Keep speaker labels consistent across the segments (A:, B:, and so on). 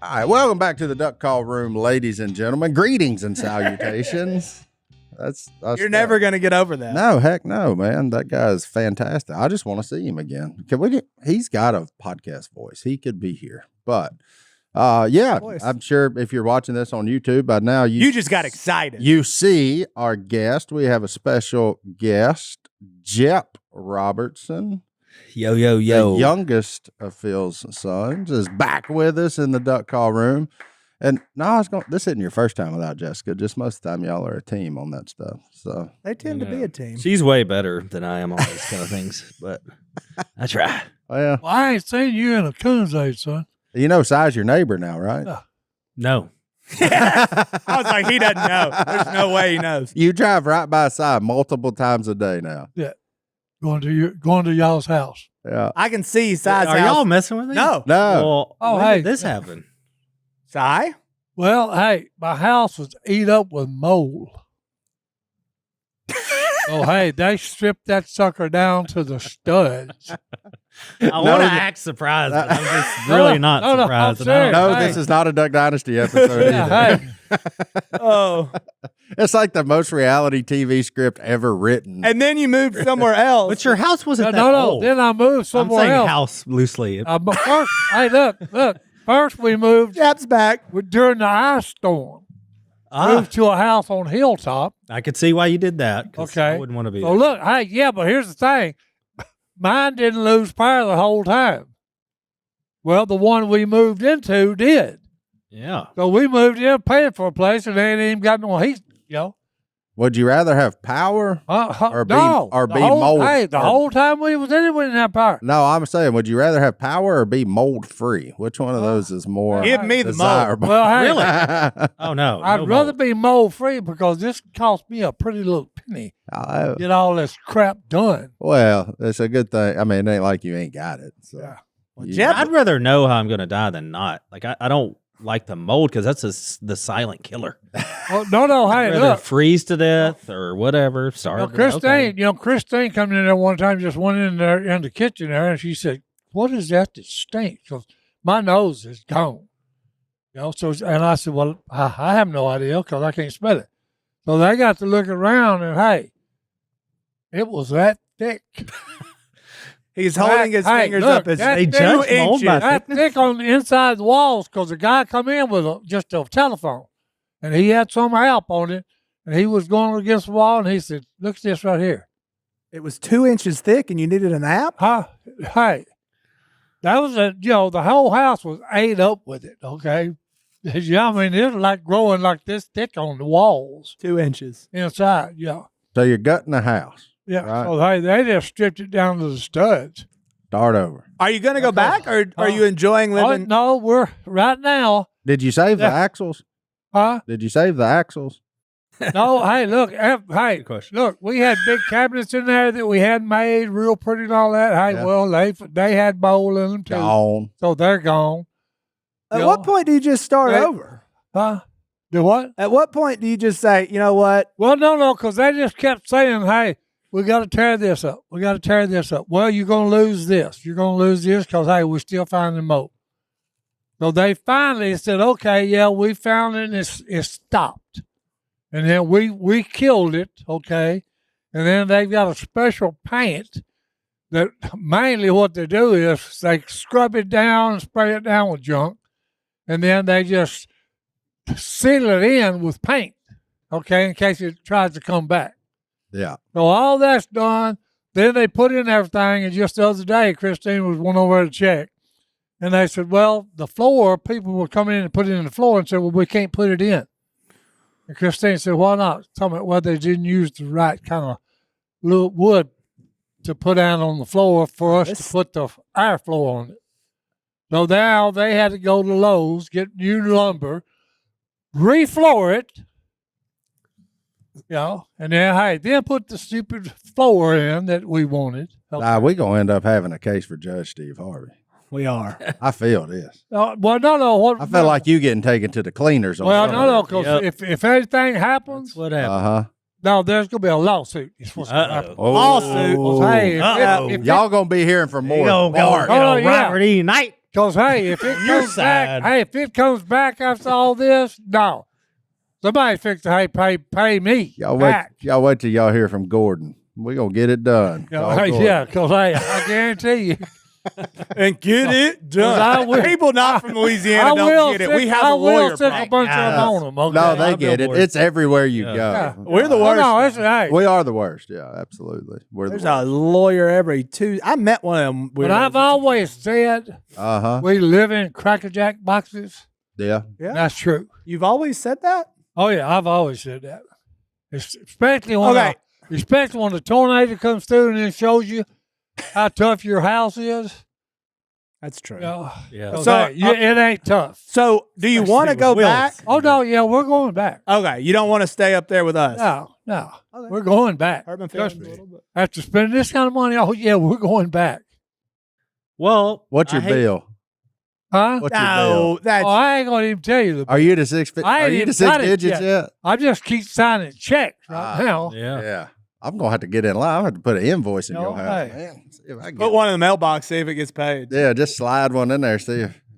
A: All right, welcome back to the Duck Call Room, ladies and gentlemen. Greetings and salutations. That's
B: You're never going to get over that.
A: No, heck no, man. That guy is fantastic. I just want to see him again. He's got a podcast voice. He could be here. But, yeah, I'm sure if you're watching this on YouTube by now,
B: you just got excited.
A: You see our guest. We have a special guest, Jep Robertson.
C: Yo, yo, yo.
A: The youngest of Phil's sons is back with us in the Duck Call Room. And no, this isn't your first time without Jessica. Just most of the time, y'all are a team on that stuff. So
B: they tend to be a team.
C: She's way better than I am on these kind of things, but I try.
A: Well,
D: I ain't seen you in a coon's age, son.
A: You know, Si's your neighbor now, right?
C: No.
B: I was like, he doesn't know. There's no way he knows.
A: You drive right by Si multiple times a day now.
D: Yeah, going to y'all's house.
A: Yeah,
B: I can see Si's house.
C: Are y'all messing with me?
B: No.
A: no.
C: Well,
D: hey,
C: did this happened?
B: Si?
D: Well, hey, my house was eat up with mold. So, hey, they stripped that sucker down to the studs.
C: I want to act surprised, but I'm just really not surprised.
A: No, this is not a Duck Dynasty episode either.
D: Hey.
B: Oh.
A: It's like the most reality TV script ever written.
B: And then you moved somewhere else.
C: But your house wasn't that
D: No.
C: old.
D: Then I moved somewhere
C: I'm saying
D: else.
C: house loosely.
D: But first, hey, look. First, we moved
B: Jep's back.
D: during the ice storm. Moved to a house on Hilltop.
C: I could see why you did that.
D: Okay.
C: I wouldn't want to be
D: So
C: there.
D: look, hey, yeah, but here's the thing. Mine didn't lose power the whole time. Well, the one we moved into did.
C: Yeah.
D: So we moved in, paid for a place, and they ain't even got no heat,
A: Would you rather have power or be mold?
D: Hey, the whole time we was in it, we didn't have power.
A: No, I'm saying, would you rather have power or be mold free? Which one of those is more
B: Give me the mold.
A: desirable?
D: Well, hey,
C: Really? Oh, no.
D: I'd rather be mold free because this cost me a pretty little penny. Get all this crap done.
A: Well, it's a good thing. I mean, it ain't like you ain't got it. So.
D: Yeah.
B: Well,
C: Jep, I'd rather know how I'm going to die than not. Like, I don't like the mold because that's the silent killer.
D: Oh, no, hey,
C: I'd rather
D: look.
C: freeze to death or whatever.
D: Christine come in there one time, just went in there in the kitchen there, and she said, "What is that stinks?" Because my nose is gone. And I said, "Well, I have no idea because I can't smell it." So they got to look around, and hey, it was that thick.
B: He's holding his fingers up as
C: they judge mold by
D: that thick on the inside of the walls because the guy come in with just a telephone, and he had some help on it, and he was going against the wall, and he said, "Look at this right here."
B: It was 2 inches thick, and you needed an app?
D: Huh? Hey, that was the whole house was ate up with it. Okay, yeah, I mean it was like growing like this thick on the walls,
B: 2 inches
D: inside. Yeah.
A: So you're gutting the house.
D: Yeah.
A: Right.
D: So hey, they just stripped it down to the studs.
A: Start over.
B: Are you going to go back, or are you enjoying living?
D: No, we're right now.
A: Did you save the axles?
D: Huh?
A: Did you save the axles?
D: No, hey, look, look, we had big cabinets in there that we had made real pretty and all that. Hey,
A: Yeah.
D: well, they had bowl in them too.
A: Gone.
D: So they're gone.
B: At what point do you just start over?
D: Huh? Do what?
B: At what point do you just say, you know what?
D: Well, no, because they just kept saying, hey, we got to tear this up. We got to tear this up. Well, you're going to lose this. You're going to lose this because, hey, we're still finding mold. So they finally said, okay, yeah, we found it and it's stopped. And then we killed it, okay? And then they've got a special paint that mainly what they do is they scrub it down and spray it down with junk. And then they just seal it in with paint, okay, in case it tries to come back.
A: Yeah.
D: So all that's done. Then they put in everything, and just the other day, Christine was one over to check. And they said, well, the floor, people were coming in and put it in the floor and said, well, we can't put it in. And Christine said, why not? Tell me, well, they didn't use the right kind of wood to put down on the floor for us to put our floor on it. So now they had to go to Lowe's, get new lumber, refloor it, and then put the stupid floor in that we wanted. Okay.
A: We're going to end up having a case for Judge Steve Harvey.
B: We are.
A: I feel this.
D: Well, no.
A: I feel like you getting taken to the cleaners.
D: No, because if anything happens,
C: what happened?
A: Uh-huh.
D: No, there's going to be a lawsuit. It's what's going to happen.
B: Lawsuit.
D: Hey,
A: y'all going to be hearing from more.
C: Robert E. Knight.
D: Because hey, if it comes back after all this, no. Somebody fix it. Hey, pay me.
A: Y'all
D: back.
A: wait till y'all hear from Gordon. We're gonna get it done.
D: Yeah, because hey, I guarantee you.
B: And get it done. People not from Louisiana don't get it. We have a lawyer.
D: I will stick a bunch of them on them. Okay?
A: No, they get it. It's everywhere you go.
D: Yeah.
B: We're the worst.
D: No, hey.
A: We are the worst. Yeah, absolutely.
B: There's a lawyer every Tuesday. I met one of them.
D: But I've always said we live in Cracker Jack boxes.
A: Yeah.
D: That's true.
B: You've always said that?
D: Oh, yeah, I've always said that. Especially when the tornado comes through and then shows you how tough your house is.
B: That's true.
D: Yeah. So it ain't tough.
B: So do you want to go back?
D: Oh, no, yeah, we're going back.
B: Okay. You don't want to stay up there with us?
D: No. Okay. We're going back.
B: Hurt my feelings a little bit.
D: After spending this kind of money, we're going back.
C: Well,
A: what's your bill?
D: Huh?
A: What's your bill?
D: I ain't going to even tell you the bill.
A: Are you the six digits yet?
D: I just keep signing checks right now.
A: Yeah. I'm going to have to get in line. I'm going to have to put an invoice in your house. Man, see if I can
B: put one in the mailbox, see if it gets paid.
A: Yeah, just slide one in there,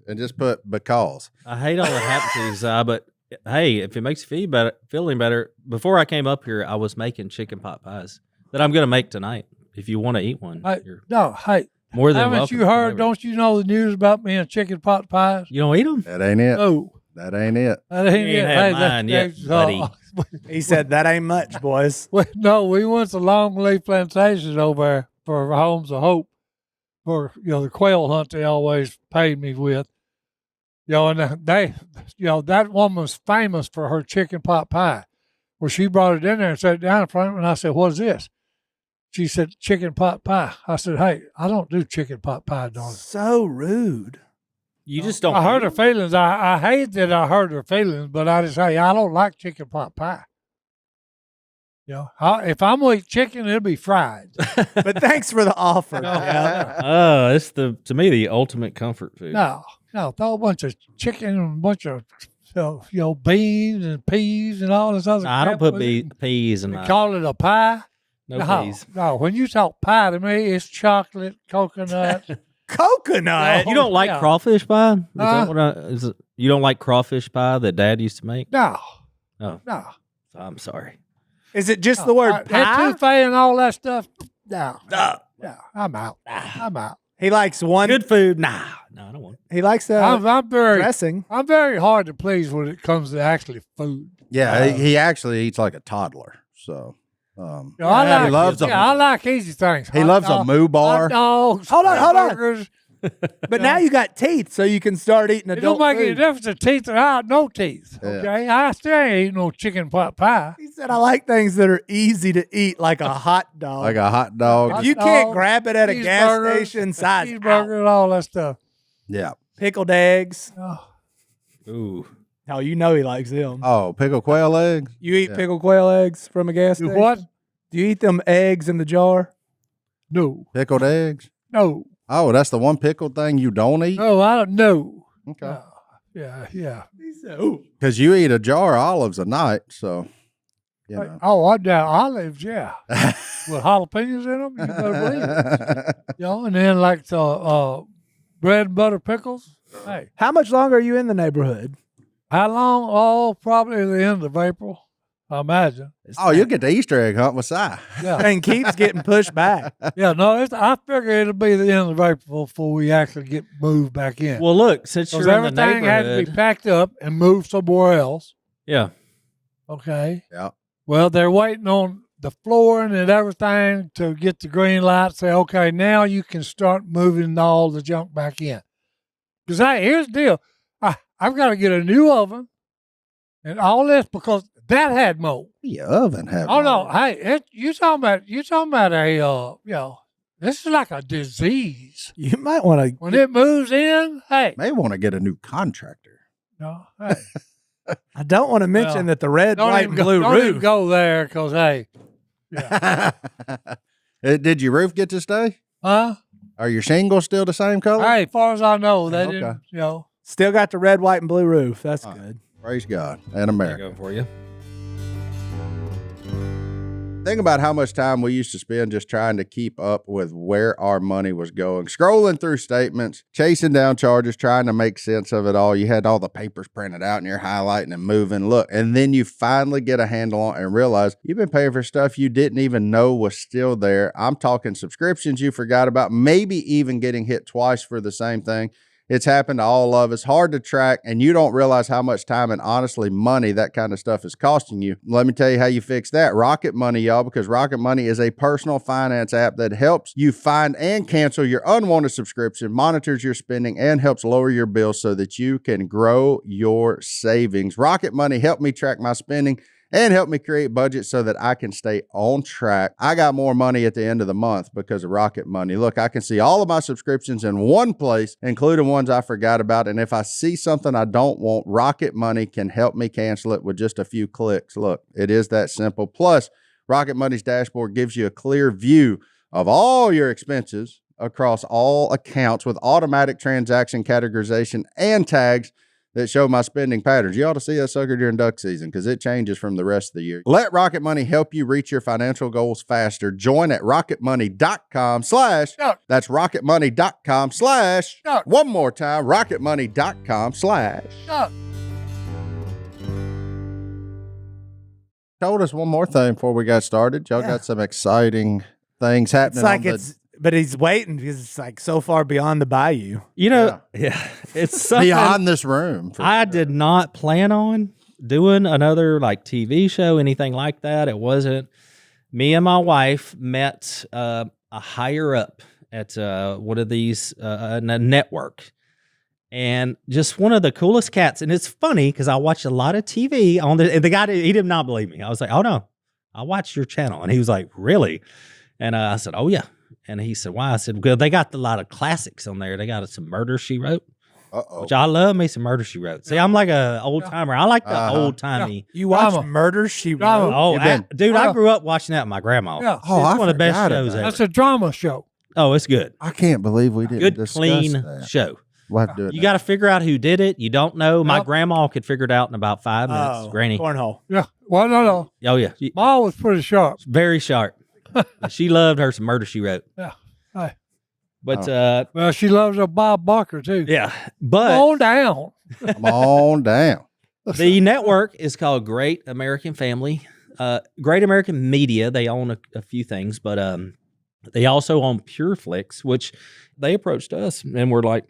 A: and just put because.
C: I hate all that happens to you, Si, but hey, if it makes you feeling better, before I came up here, I was making chicken pot pies that I'm going to make tonight. If you want to eat one.
D: More than haven't you heard? Don't you know the news about me and chicken pot pies?
C: You don't eat them?
A: That ain't it.
D: No.
A: That ain't it.
D: That ain't it.
C: Had mine yet, buddy.
B: He said that ain't much, boys.
D: No, we went to Longleaf Plantation over there for Homes of Hope for the quail hunt they always paid me with. And that woman's famous for her chicken pot pie. Well, she brought it in there and sat down in front of me, and I said, "What is this?" She said, "Chicken pot pie." I said, "Hey, I don't do chicken pot pie, darling."
B: So rude.
C: You just don't.
D: I hurt her feelings. I hate that I hurt her feelings, but I just say I don't like chicken pot pie. If I'm going to eat chicken, it'll be fried.
B: But thanks for the offer.
C: It's to me the ultimate comfort food.
D: No, throw a bunch of chicken and a bunch of beans and peas and all this other.
C: I don't put peas in my.
D: Call it a pie.
C: No peas.
D: No, when you talk pie to me, it's chocolate, coconut.
B: Coconut?
C: You don't like crawfish pie? Is that what you don't like crawfish pie that Dad used to make?
D: No.
C: No.
D: No.
C: I'm sorry.
B: Is it just the word pie?
D: Etouffee and all that stuff? No.
B: No.
D: I'm out. I'm out.
B: He likes one.
C: Good food? Nah. No, I don't want it.
B: He likes
D: I'm very
B: dressing.
D: I'm very hard to please when it comes to actually food.
A: Yeah, he actually eats like a toddler. So.
D: I like easy things.
A: He loves a moo bar.
D: Hot dogs.
B: Hold on.
D: Burgers.
B: But now you got teeth, so you can start eating
D: It
B: adult
D: don't make
B: food.
D: any difference if teeth or out, no teeth.
A: Yeah.
D: Okay, I still ain't eating no chicken pot pie.
B: He said, I like things that are easy to eat, like a hot dog.
A: Like a hot dog.
B: If you can't grab it at a gas station, size
D: cheeseburger and all that stuff.
A: Yeah.
B: Pickled eggs.
C: Ooh.
B: Oh, you know he likes them.
A: Oh, pickled quail eggs.
B: You eat pickled quail eggs from a gas station?
D: What?
B: Do you eat them eggs in the jar?
D: No.
A: Pickled eggs.
D: No.
A: Oh, that's the one pickled thing you don't eat?
D: No, I don't know.
A: Okay.
B: He said,
A: Because you eat a jar of olives a night, so,
D: I'm down olives, yeah. With jalapenos in them, you better believe it. And then like the bread and butter pickles. Hey.
B: How much longer are you in the neighborhood?
D: How long? Oh, probably the end of April, I imagine.
A: You'll get the Easter egg hunt with Si.
D: Yeah.
B: And keeps getting pushed back.
D: Yeah, no, I figure it'll be the end of April before we actually get moved back in.
C: Well, look, since you're in the
D: everything had to be
C: neighborhood,
D: packed up and moved somewhere else.
C: yeah.
D: Okay.
A: Yeah.
D: Well, they're waiting on the flooring and everything to get the green light. Say, okay, now you can start moving all the junk back in. Because here's the deal: I've got to get a new oven and all this because that had mold.
A: The oven had
D: Oh
A: mold.
D: no! Hey, you talking about a this is like a disease.
B: You might want to.
D: When it moves in, hey,
A: May want to get a new contractor.
D: no, hey,
B: I don't want to mention that the red, white, and blue
D: don't even
B: roof.
D: go there because hey, yeah.
A: Did your roof get to stay?
D: Huh?
A: Are your shingles still the same color?
D: Hey, as far as I know, they
A: Okay.
D: didn't.
B: Still got the red, white, and blue roof. That's good.
A: Praise God and
C: There you
A: America.
C: go for you.
A: Think about how much time we used to spend just trying to keep up with where our money was going, scrolling through statements, chasing down charges, trying to make sense of it all. You had all the papers printed out and you're highlighting and moving. Look, and then you finally get a handle on it and realize you've been paying for stuff you didn't even know was still there. I'm talking subscriptions you forgot about, maybe even getting hit twice for the same thing. It's happened to all of us. Hard to track, and you don't realize how much time and honestly money that kind of stuff is costing you. Let me tell you how you fix that. Rocket Money, y'all, because Rocket Money is a personal finance app that helps you find and cancel your unwanted subscription, monitors your spending, and helps lower your bills so that you can grow your savings. Rocket Money helped me track my spending and help me create budgets so that I can stay on track. I got more money at the end of the month because of Rocket Money. Look, I can see all of my subscriptions in one place, including ones I forgot about. And if I see something I don't want, Rocket Money can help me cancel it with just a few clicks. Look, it is that simple. Plus, Rocket Money's dashboard gives you a clear view of all your expenses across all accounts with automatic transaction categorization and tags that show my spending patterns. You ought to see that sucker during duck season because it changes from the rest of the year. Let Rocket Money help you reach your financial goals faster. Join at rocketmoney.com/ that's rocketmoney.com/ one more time, rocketmoney.com/ Told us one more thing before we got started. Y'all got some exciting things happening.
B: But he's waiting because it's like so far beyond the bayou.
C: You know, it's something
A: beyond this room.
C: I did not plan on doing another like TV show, anything like that. It wasn't. Me and my wife met a higher up at one of these a network, and just one of the coolest cats. And it's funny because I watched a lot of TV on the guy. He did not believe me. I was like, "Oh no, I watched your channel," and he was like, "Really?" And I said, "Oh yeah." And he said, why? I said, well, they got a lot of classics on there. They got some Murder, She Wrote, which I love me some Murder, She Wrote. See, I'm like a old timer. I like the old timey.
B: You watch Murder, She Wrote?
C: Oh, dude, I grew up watching that with my grandma.
D: Yeah.
C: It's one of the best shows ever.
D: That's a drama show.
C: Oh, it's good.
A: I can't believe we didn't
C: Good,
A: discuss
C: clean
A: that.
C: show.
A: We'll have to do it
C: You
A: now.
C: got to figure out who did it. You don't know. My grandma could figure it out in about 5 minutes. Granny.
B: Cornhole.
D: Yeah. Well, no.
C: Oh, yeah.
D: Ma was pretty sharp.
C: Very sharp. She loved her some Murder, She Wrote.
D: Yeah. Hey.
C: But,
D: well, she loves her Bob Barker, too.
C: yeah. But
D: Come on down.
A: Come on down.
C: the network is called Great American Family. Great American Media. They own a few things, but they also own PureFlix, which they approached us and we're like,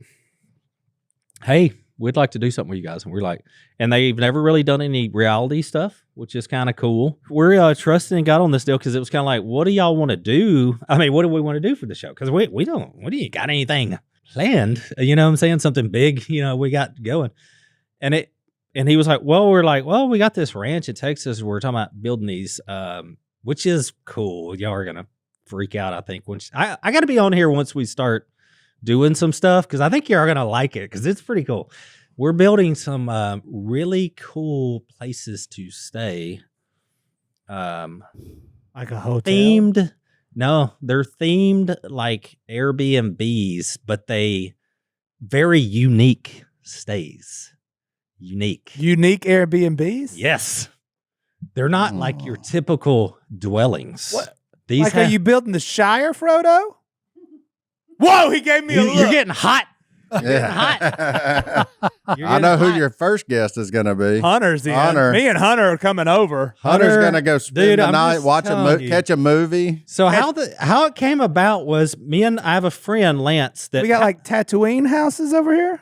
C: hey, we'd like to do something with you guys. And we're like, and they've never really done any reality stuff, which is kind of cool. We're trusting and got on this deal because it was kind of like, what do y'all want to do? I mean, what do we want to do for the show? Because we don't, what do you got anything planned? You know what I'm saying? Something big, we got going. And he was like, we're like, we got this ranch in Texas. We're talking about building these, which is cool. Y'all are going to freak out, I think. I got to be on here once we start doing some stuff because I think you're going to like it because it's pretty cool. We're building some really cool places to stay.
B: Like a hotel?
C: Themed. No, they're themed like Airbnbs, but they very unique stays. Unique
B: Airbnbs?
C: Yes. They're not like your typical dwellings.
B: What?
C: These
B: like, are you building the Shire, Frodo? Whoa, he gave me a look.
C: You're getting hot.
A: Yeah. I know who your first guest is going to be.
B: Hunter's in.
A: Hunter.
B: Me and Hunter are coming over.
A: Hunter's going to go spend the
C: I'm
A: night,
C: just
A: watch
C: telling
A: catch a movie.
C: So how it came about was I have a friend, Lance, that
B: We got like Tatooine houses over here?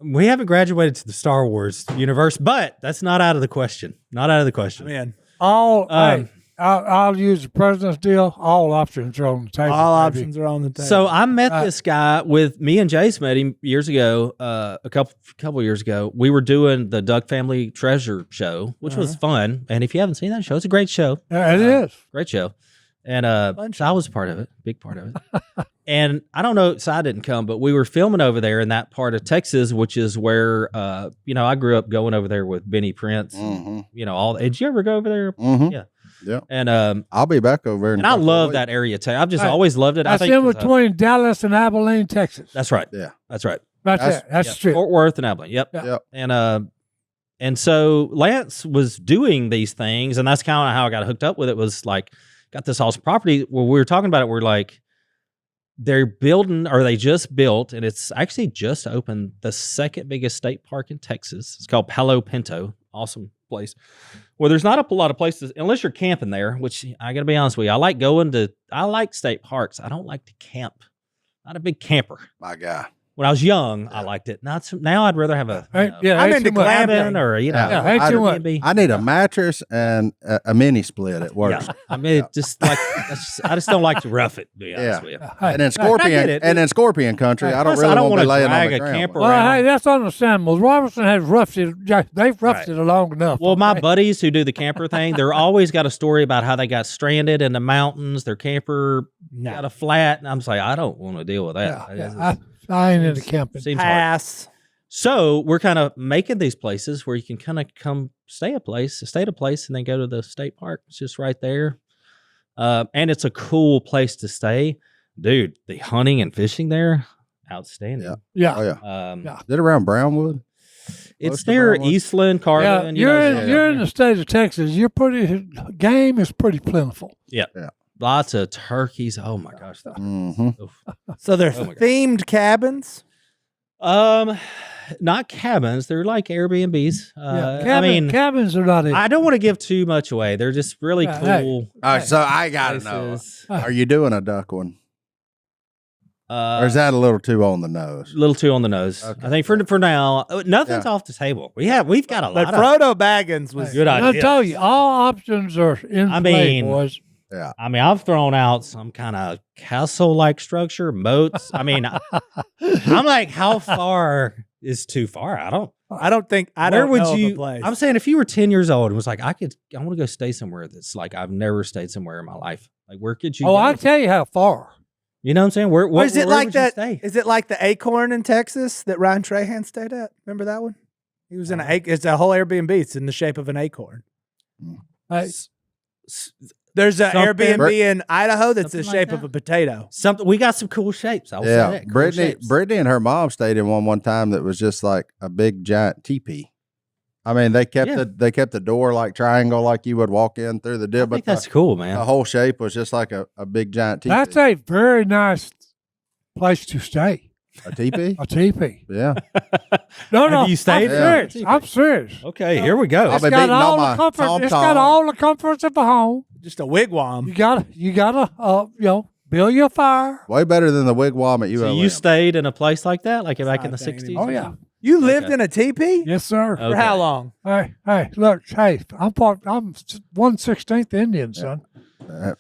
C: we haven't graduated to the Star Wars universe, but that's not out of the question. Not out of the question.
B: Man.
D: I'll use the president's deal. All options are on the table.
B: All options are on the table.
C: So I met this guy with me and Jace met him years ago, a couple years ago. We were doing the Duck Family Treasure show, which was fun. And if you haven't seen that show, it's a great show.
D: It is.
C: Great show. And so I was a part of it, big part of it. And I don't know, Si didn't come, but we were filming over there in that part of Texas, which is where, I grew up going over there with Benny Prince.
A: Mm-hmm.
C: Did you ever go over there?
A: Mm-hmm.
C: Yeah.
A: Yeah.
C: And
A: I'll be back over there.
C: And I love that area too. I've just always loved it.
D: That's
C: I think
D: in between Dallas and Abilene, Texas.
C: That's right.
A: Yeah.
C: That's right.
D: That's the strip.
C: Fort Worth and Abilene. Yep.
A: Yep.
C: And And so Lance was doing these things, and that's kind of how I got hooked up with it. Was like, got this awesome property. Where we were talking about it, we're like, they're building, or they just built, and it's actually just opened, the second biggest state park in Texas. It's called Palo Pinto. Awesome place. Well, there's not a lot of places, unless you're camping there, which I got to be honest with you. I like state parks. I don't like to camp. Not a big camper.
A: My guy.
C: When I was young, I liked it. Now I'd rather have a
B: I'm into
C: cabin or
A: I need a mattress and a mini split at worst.
C: Yeah. I mean, I just don't like to rough it. To be honest with you.
A: And in Scorpion country, I don't
C: Plus,
A: really
C: I don't
A: want to be
C: wanna
A: laying on
C: drag
A: the
C: a
A: ground.
C: camper
A: with it.
D: Well, hey, that's understandable. Robertson has roughed it. They've roughed it long enough.
C: Well, my buddies who do the camper thing, they're always got a story about how they got stranded in the mountains. Their camper got a flat, and I'm just like, I don't want to deal with that.
D: I ain't into camping.
B: Pass.
C: So we're kind of making these places where you can kind of come stay at a place, and then go to the state park. It's just right there. And it's a cool place to stay. Dude, the hunting and fishing there, outstanding.
D: Yeah.
A: Oh, yeah.
D: Yeah.
A: Is it around Brownwood?
C: It's
A: Close to
C: near
A: Brownwood?
C: Eastland, Carvin.
D: You're in the state of Texas. Game is pretty plentiful.
C: Yeah. Lots of turkeys. Oh my gosh.
A: Mm-hmm.
B: So they're
C: Oh my God.
B: themed cabins.
C: Not cabins. They're like Airbnbs.
D: Cabins are not it.
C: I don't want to give too much away. They're just really
D: Yeah, hey.
C: cool.
A: All right, so I got to know.
C: places.
A: Are you doing a duck one? Or is
C: A
A: that a little too on the nose?
C: little too on the nose?
A: Okay.
C: I think for now, nothing's off the table. We've got a
B: But
C: lot.
B: Frodo Baggins was
C: Good
D: I
C: idea.
D: tell you, all options are in play, boys.
A: Yeah.
C: I mean, I've thrown out some kind of castle-like structure, moats. I mean, I'm like, how far is too far? I don't
B: think I
C: Where
B: don't
C: would
B: know
C: you?
B: of a place.
C: I'm saying if you were 10 years old and was like, I want to go stay somewhere that's like I've never stayed somewhere in my life. Like, where could you?
D: Oh,
C: go?
D: I'll tell you how far.
C: You know what I'm saying? Where
B: is it
C: where
B: like
C: would you
B: that?
C: stay?
B: Is it like the Acorn in Texas that Ryan Trahan stayed at? Remember that one? He was in it's a whole Airbnb. It's in the shape of an acorn.
D: Hey,
B: There's an
C: Something-
B: Airbnb in Idaho that's the
C: Something like
B: shape of
C: that.
B: a potato.
C: Something we got some cool shapes. I will say
A: Yeah.
C: that. Cool shapes.
A: Brittany and her mom stayed in one time that was just like a big giant teepee. I mean, they kept the door like triangle, like you would walk in through the
C: I
A: deal,
C: think
A: but
C: that's cool, man.
A: the whole shape was just like a big giant teepee.
D: that's a very nice place to stay.
A: A teepee?
D: A teepee.
A: Yeah.
D: No,
C: Have you stayed
D: I'm
C: there?
D: serious. I'm serious.
C: Okay, here we go.
A: I've
D: It's
A: been
D: got
A: beating
D: all
A: on
D: the
A: my
D: comforts. It's
A: tom-tom.
D: got all the comforts of a home.
B: Just a wigwam.
D: You gotta, build your fire.
A: Way better than the wigwam at ULM.
C: So you stayed in a place like that, like back in the
B: Not
C: 60s?
D: Oh yeah,
B: You lived
C: Okay.
B: in a teepee?
D: yes sir.
C: Okay.
B: For how long?
D: Hey, look, I'm 1/16 Indian, son.
A: Uh,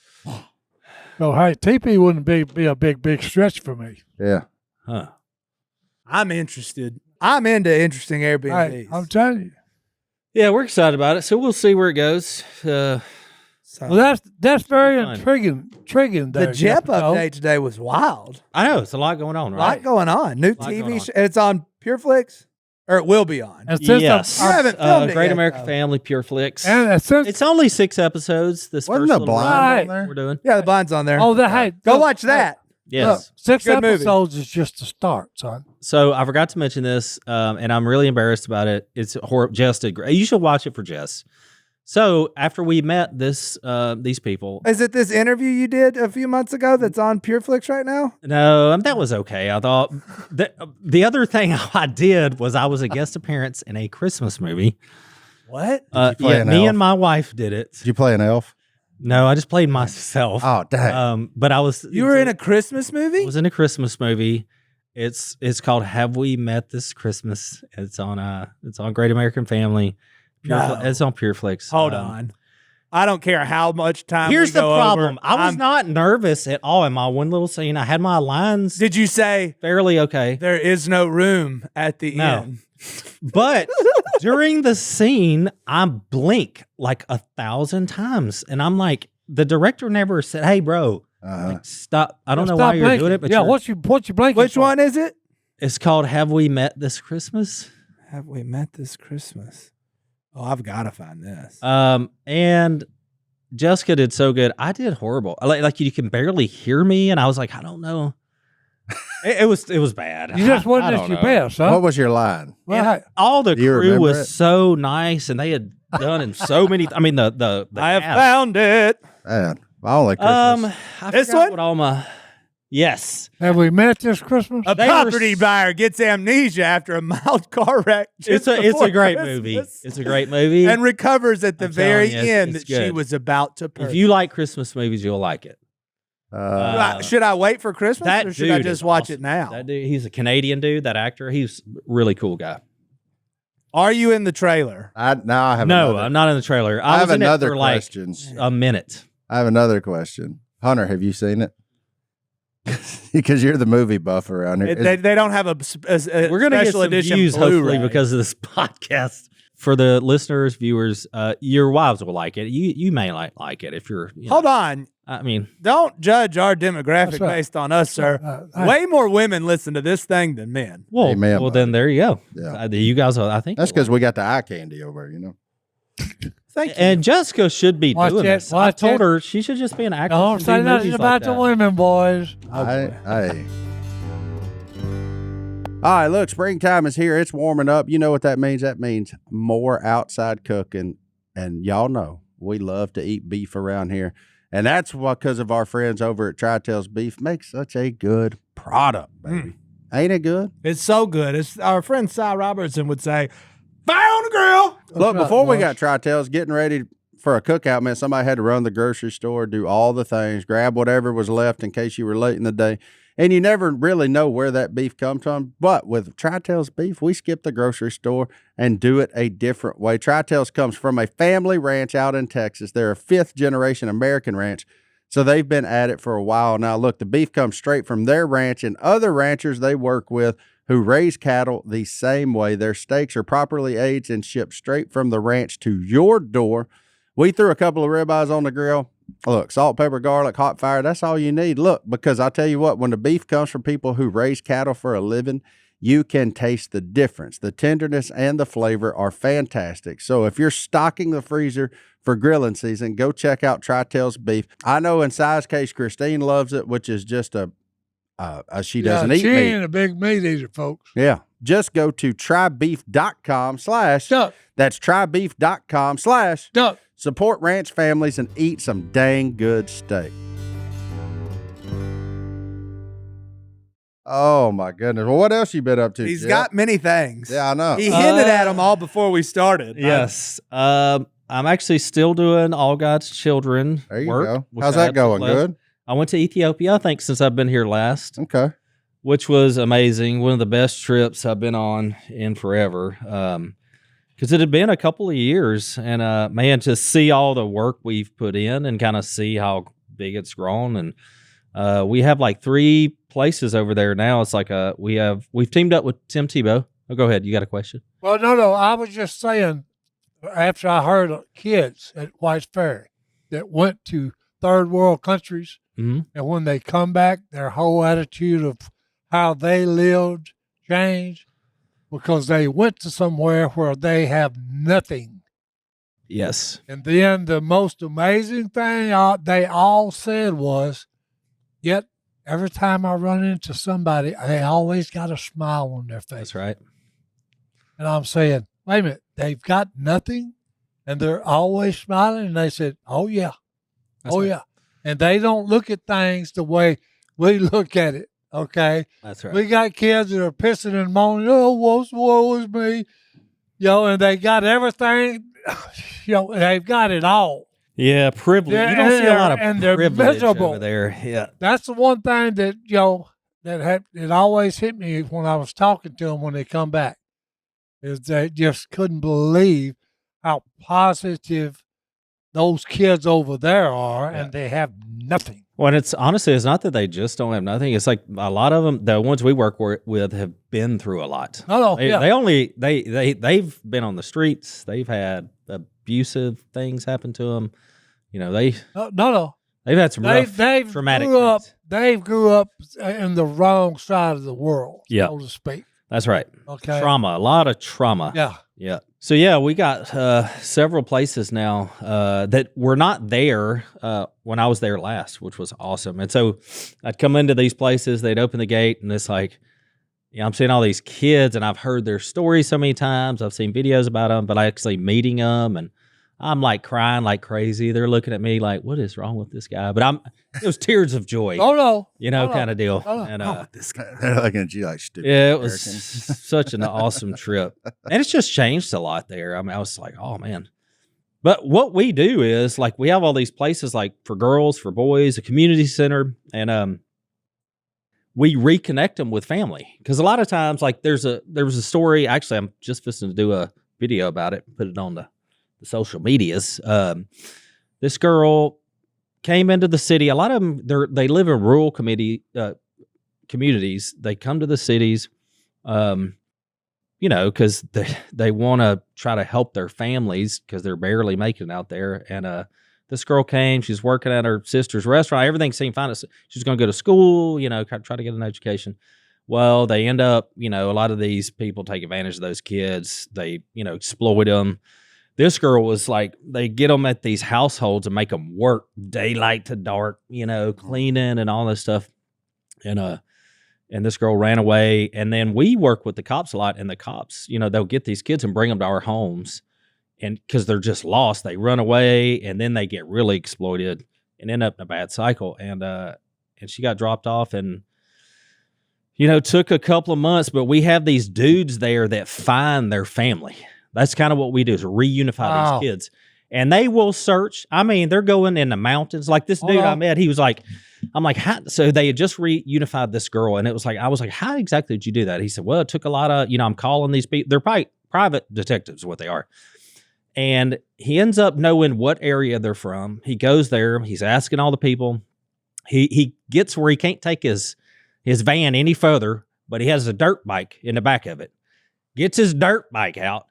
D: So hey, teepee wouldn't be a big stretch for me.
A: Yeah.
C: Huh.
B: I'm interested. I'm into interesting Airbnbs.
D: Hey, I'm telling you.
C: Yeah, we're excited about it. So we'll see where it goes.
B: So,
D: Well, that's very
C: Fun.
D: intriguing.
B: the
D: There,
B: Jep
D: Jeff.
B: update today was wild.
C: I know it's a lot going on,
B: A
C: right?
B: lot going on. New
C: Lot
B: TV
C: going on.
B: show. It's on PureFlix, or it will be on.
D: And since
C: Yes.
B: You haven't filmed it
C: Great
B: yet,
C: American
B: though.
C: Family, Pure Flicks.
D: and since
C: It's only 6 episodes. This
A: Wasn't
C: first
A: the
C: little
A: blind
C: run
A: on there?
C: we're doing.
B: Yeah, the blind's on there. Go watch that.
C: Yes.
D: look, 6
B: Good movie.
D: episodes is just the start, son.
C: So I forgot to mention this, and I'm really embarrassed about it. It's horrible. Jess did great. You should watch it for Jess. So after we met these people,
B: Is it this interview you did a few months ago that's on PureFlix right now?
C: no, that was okay. I thought the other thing I did was I was a guest appearance in a Christmas movie.
B: What?
A: you play
C: Yeah,
A: an
C: me
A: elf?
C: and my wife did it.
A: Did you play an elf?
C: No, I just played myself.
A: Oh, dang.
C: But I was.
B: You were in a Christmas movie?
C: I was in a Christmas movie. It's called Have We Met This Christmas? It's on Great American Family.
B: No.
C: It's on PureFlix.
B: Hold on. I don't care how much time.
C: Here's
B: we
C: the
B: go
C: problem.
B: over.
C: I was not nervous at all in my one little scene. I had my lines
B: Did you say
C: fairly okay.
B: there is no room at the
C: No.
B: end?
C: But during the scene, I blink like 1,000 times. And I'm like, the director never said, hey, bro, like, stop. I don't know why you're doing it, but
D: yeah,
C: you're-
D: what you blinking?
B: Which
D: for?
B: one is it?
C: it's called Have We Met This Christmas?
B: Have we met this Christmas? Oh, I've got to find this.
C: And Jessica did so good. I did horrible. Like you can barely hear me. And I was like, I don't know. It was bad.
D: You just
C: I
D: wasn't
C: don't
D: at your
C: know.
D: best, huh?
A: What was your line?
D: Well, hey,
C: All the
A: Do you
C: crew
A: remember
C: was
A: it?
C: so nice, and they had done in so many. I mean, the
B: I have
C: cast.
B: found it.
A: Man, my only Christmas.
C: I
B: This
C: forgot
B: one?
C: what all my yes.
D: have we met this Christmas?
B: A
C: They were
B: property buyer gets amnesia after a mild car wreck.
C: It's
B: just
C: a
B: before
C: great
B: Christmas
C: movie. It's a great movie.
B: and recovers at the
C: I'm telling
B: very
C: you, it's-
B: end
C: it's
B: that she
C: good.
B: was about to purchase.
C: If you like Christmas movies, you'll like it.
B: Should I wait for Christmas
C: That
B: or should I
C: dude
B: just
C: is
B: watch
C: awesome.
B: it now?
C: That dude, he's a Canadian dude. That actor, he's a really cool guy.
B: Are you in the trailer?
A: Now I have
C: No,
A: another,
C: I'm not in the trailer.
A: I have
C: was in
A: another
C: it for like
A: question.
C: a minute.
A: I have another question. Hunter, have you seen it? Because you're the movie buff around here.
B: They don't have a
C: We're gonna get
B: special
C: some
B: edition
C: views hopefully
B: Blu-ray.
C: because of this podcast. For the listeners, viewers, your wives will like it. You may like it if you're.
B: Hold on.
C: I mean,
B: Don't judge our demographic
D: That's right.
B: based on us, sir.
D: Hey,
B: Way more women listen to this thing than men.
C: well,
A: Amen,
C: well
A: buddy.
C: then there you go.
A: Yeah.
C: You guys, I think
A: That's because we got the eye candy over here, you know.
B: Thank you.
C: And Jessica should be
D: Watch
C: doing
D: it,
C: this. I
D: watch
C: told
D: it.
C: her she should just be an actress.
D: don't
C: and
D: say
C: do
D: nothing
C: movies
D: about
C: like
D: the
C: that.
D: women, boys.
A: Hey. All right, look, springtime is here. It's warming up. You know what that means? That means more outside cooking. And y'all know we love to eat beef around here. And that's because of our friends over at Tri-Tails Beef make such a good product, baby. Ain't it good?
B: It's so good. It's our friend Si Robertson would say, "Fire on the grill."
A: Look,
D: right,
A: before we
D: boys.
A: got Tri-Tails getting ready for a cookout, man, somebody had to run the grocery store, do all the things, grab whatever was left in case you were late in the day. And you never really know where that beef comes from. But with Tri-Tails Beef, we skip the grocery store and do it a different way. Tri-Tails comes from a family ranch out in Texas. They're a fifth-generation American ranch, so they've been at it for a while now. Look, the beef comes straight from their ranch and other ranchers they work with who raise cattle the same way. Their steaks are properly aged and shipped straight from the ranch to your door. We threw a couple of ribeyes on the grill. Look, salt, pepper, garlic, hot fire, that's all you need. Look, because I tell you what, when the beef comes from people who raise cattle for a living, you can taste the difference. The tenderness and the flavor are fantastic. So if you're stocking the freezer for grilling season, go check out Tri-Tails Beef. I know in Si's case, Christine loves it, which is just she doesn't eat
D: she
A: meat.
D: ain't a big meat eater, folks.
A: Yeah. Just go to trybeef.com/
D: Duck,
A: that's trybeef.com/
D: duck.
A: support ranch families and eat some dang good steak. Oh my goodness. Well, what else you been up to?
B: He's
A: Jeff?
B: got many things.
A: Yeah, I know.
B: He hinted at them all before we started.
C: Yes. I'm actually still doing All God's Children
A: There you
C: work.
A: go.
C: which
A: How's
C: I
A: that going?
C: absolutely love.
A: Good?
C: I went to Ethiopia, I think, since I've been here last,
A: Okay.
C: which was amazing. One of the best trips I've been on in forever. Because it had been a couple of years, and man, to see all the work we've put in and kind of see how big it's grown, and we have like 3 places over there now. It's like we've teamed up with Tim Tebow. Oh, go ahead. You got a question?
D: Well, no. I was just saying, after I heard of kids at White's Ferry that went to third world countries,
C: Mm-hmm.
D: and when they come back, their whole attitude of how they lived changed because they went to somewhere where they have nothing.
C: Yes.
D: And then the most amazing thing they all said was, yet every time I run into somebody, they always got a smile on their face.
C: That's right.
D: And I'm saying, wait a minute, they've got nothing and they're always smiling. And they said, oh, yeah.
C: That's
D: oh,
C: right.
D: yeah. And they don't look at things the way we look at it. Okay.
C: That's right.
D: We got kids that are pissing and moaning, oh, woe is me. And they got everything, they've got it all.
C: Yeah, privilege.
D: Yeah,
C: You don't see a lot of
D: and they're
C: privilege
D: miserable.
C: over there. Yeah.
D: That's the one thing that, it always hit me when I was talking to them when they come back, is they just couldn't believe how positive those kids over there are, and they have nothing.
C: Well, and it's honestly, it's not that they just don't have nothing. It's like a lot of them, the ones we work with, have been through a lot. They've been on the streets. They've had abusive things happen to them. They've had some rough, traumatic things.
D: They grew up in the wrong side of the world,
C: Yeah.
D: so to speak.
C: That's right.
D: Okay.
C: Trauma, a lot of trauma.
D: Yeah.
C: Yeah. So yeah, we got several places now that were not there when I was there last, which was awesome. And so I'd come into these places, they'd open the gate, and it's like, I'm seeing all these kids, and I've heard their stories so many times. I've seen videos about them, but actually meeting them, and I'm like crying like crazy. They're looking at me like, "What is wrong with this guy?" But it was tears of joy.
D: Oh no,
C: Kind of deal.
D: Oh, no.
C: And
A: This guy, they're looking at you like stupid.
C: yeah, it was
A: Americans.
C: such an awesome trip. And it's just changed a lot there. I mean, I was like, oh man. But what we do is like we have all these places like for girls, for boys, a community center, and we reconnect them with family. Because a lot of times, like there was a story, actually I'm just fixing to do a video about it, put it on the social medias. This girl came into the city. A lot of them, they live in rural communities. They come to the cities, because they want to try to help their families because they're barely making it out there. And this girl came. She's working at her sister's restaurant. Everything seemed fine. She's going to go to school, try to get an education. Well, they end up, a lot of these people take advantage of those kids. They, exploit them. This girl was like, they get them at these households and make them work daylight to dark, cleaning and all this stuff. And this girl ran away. And then we work with the cops a lot, and the cops, they'll get these kids and bring them to our homes. And because they're just lost, they run away, and then they get really exploited and end up in a bad cycle. And she got dropped off and, took a couple of months, but we have these dudes there that find their family. That's kind of what we do is reunify these kids. And they will search. I mean, they're going in the mountains. Like this dude I met, he was like, I'm like, how? So they had just reunified this girl. And it was like, I was like, how exactly did you do that? He said, well, it took a lot of, I'm calling these people. They're probably private detectives, what they are. And he ends up knowing what area they're from. He goes there. He's asking all the people. He gets where he can't take his van any further, but he has a dirt bike in the back of it. Gets his dirt bike out.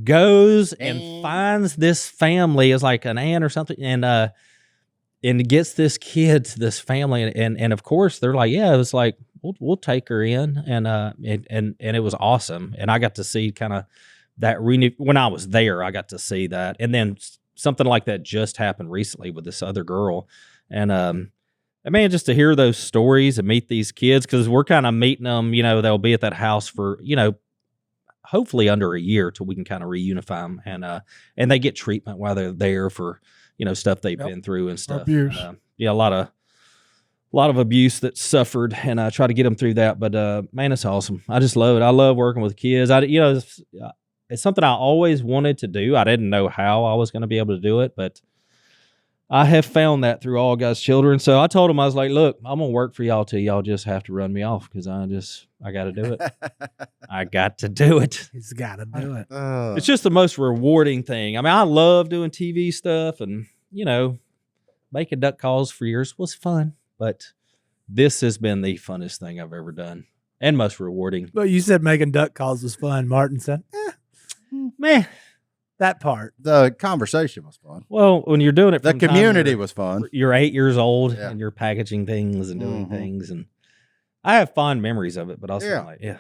C: Goes and finds this family as like an aunt or something, and gets this kid to this family, and of course they're like, yeah, it was like we'll take her in, and it was awesome, and I got to see kind of that when I was there, I got to see that, and then something like that just happened recently with this other girl, and man, just to hear those stories and meet these kids because we're kind of meeting them, they'll be at that house for hopefully under a year till we can kind of reunify them, and they get treatment while they're there for stuff they've been through and stuff.
D: Abuse.
C: A lot of abuse that suffered, and I try to get them through that. But man, it's awesome. I just love it. I love working with kids. It's something I always wanted to do. I didn't know how I was going to be able to do it, but I have found that through all God's children. So I told him, I was like, look, I'm going to work for y'all till y'all just have to run me off because I got to do it. I got to do it.
B: He's got to do it.
C: It's just the most rewarding thing. I mean, I love doing TV stuff and, making duck calls for years was fun, but this has been the funnest thing I've ever done and most rewarding.
B: But you said making duck calls was fun. Martin said,
C: Meh.
B: that part.
A: The conversation was fun.
C: Well, when you're doing it,
A: The
C: from the time
A: community was fun.
C: you're 8 years old
A: Yeah.
C: and you're packaging things and doing
A: Mhm.
C: things, and I have fond memories of it. But also,
A: Yeah.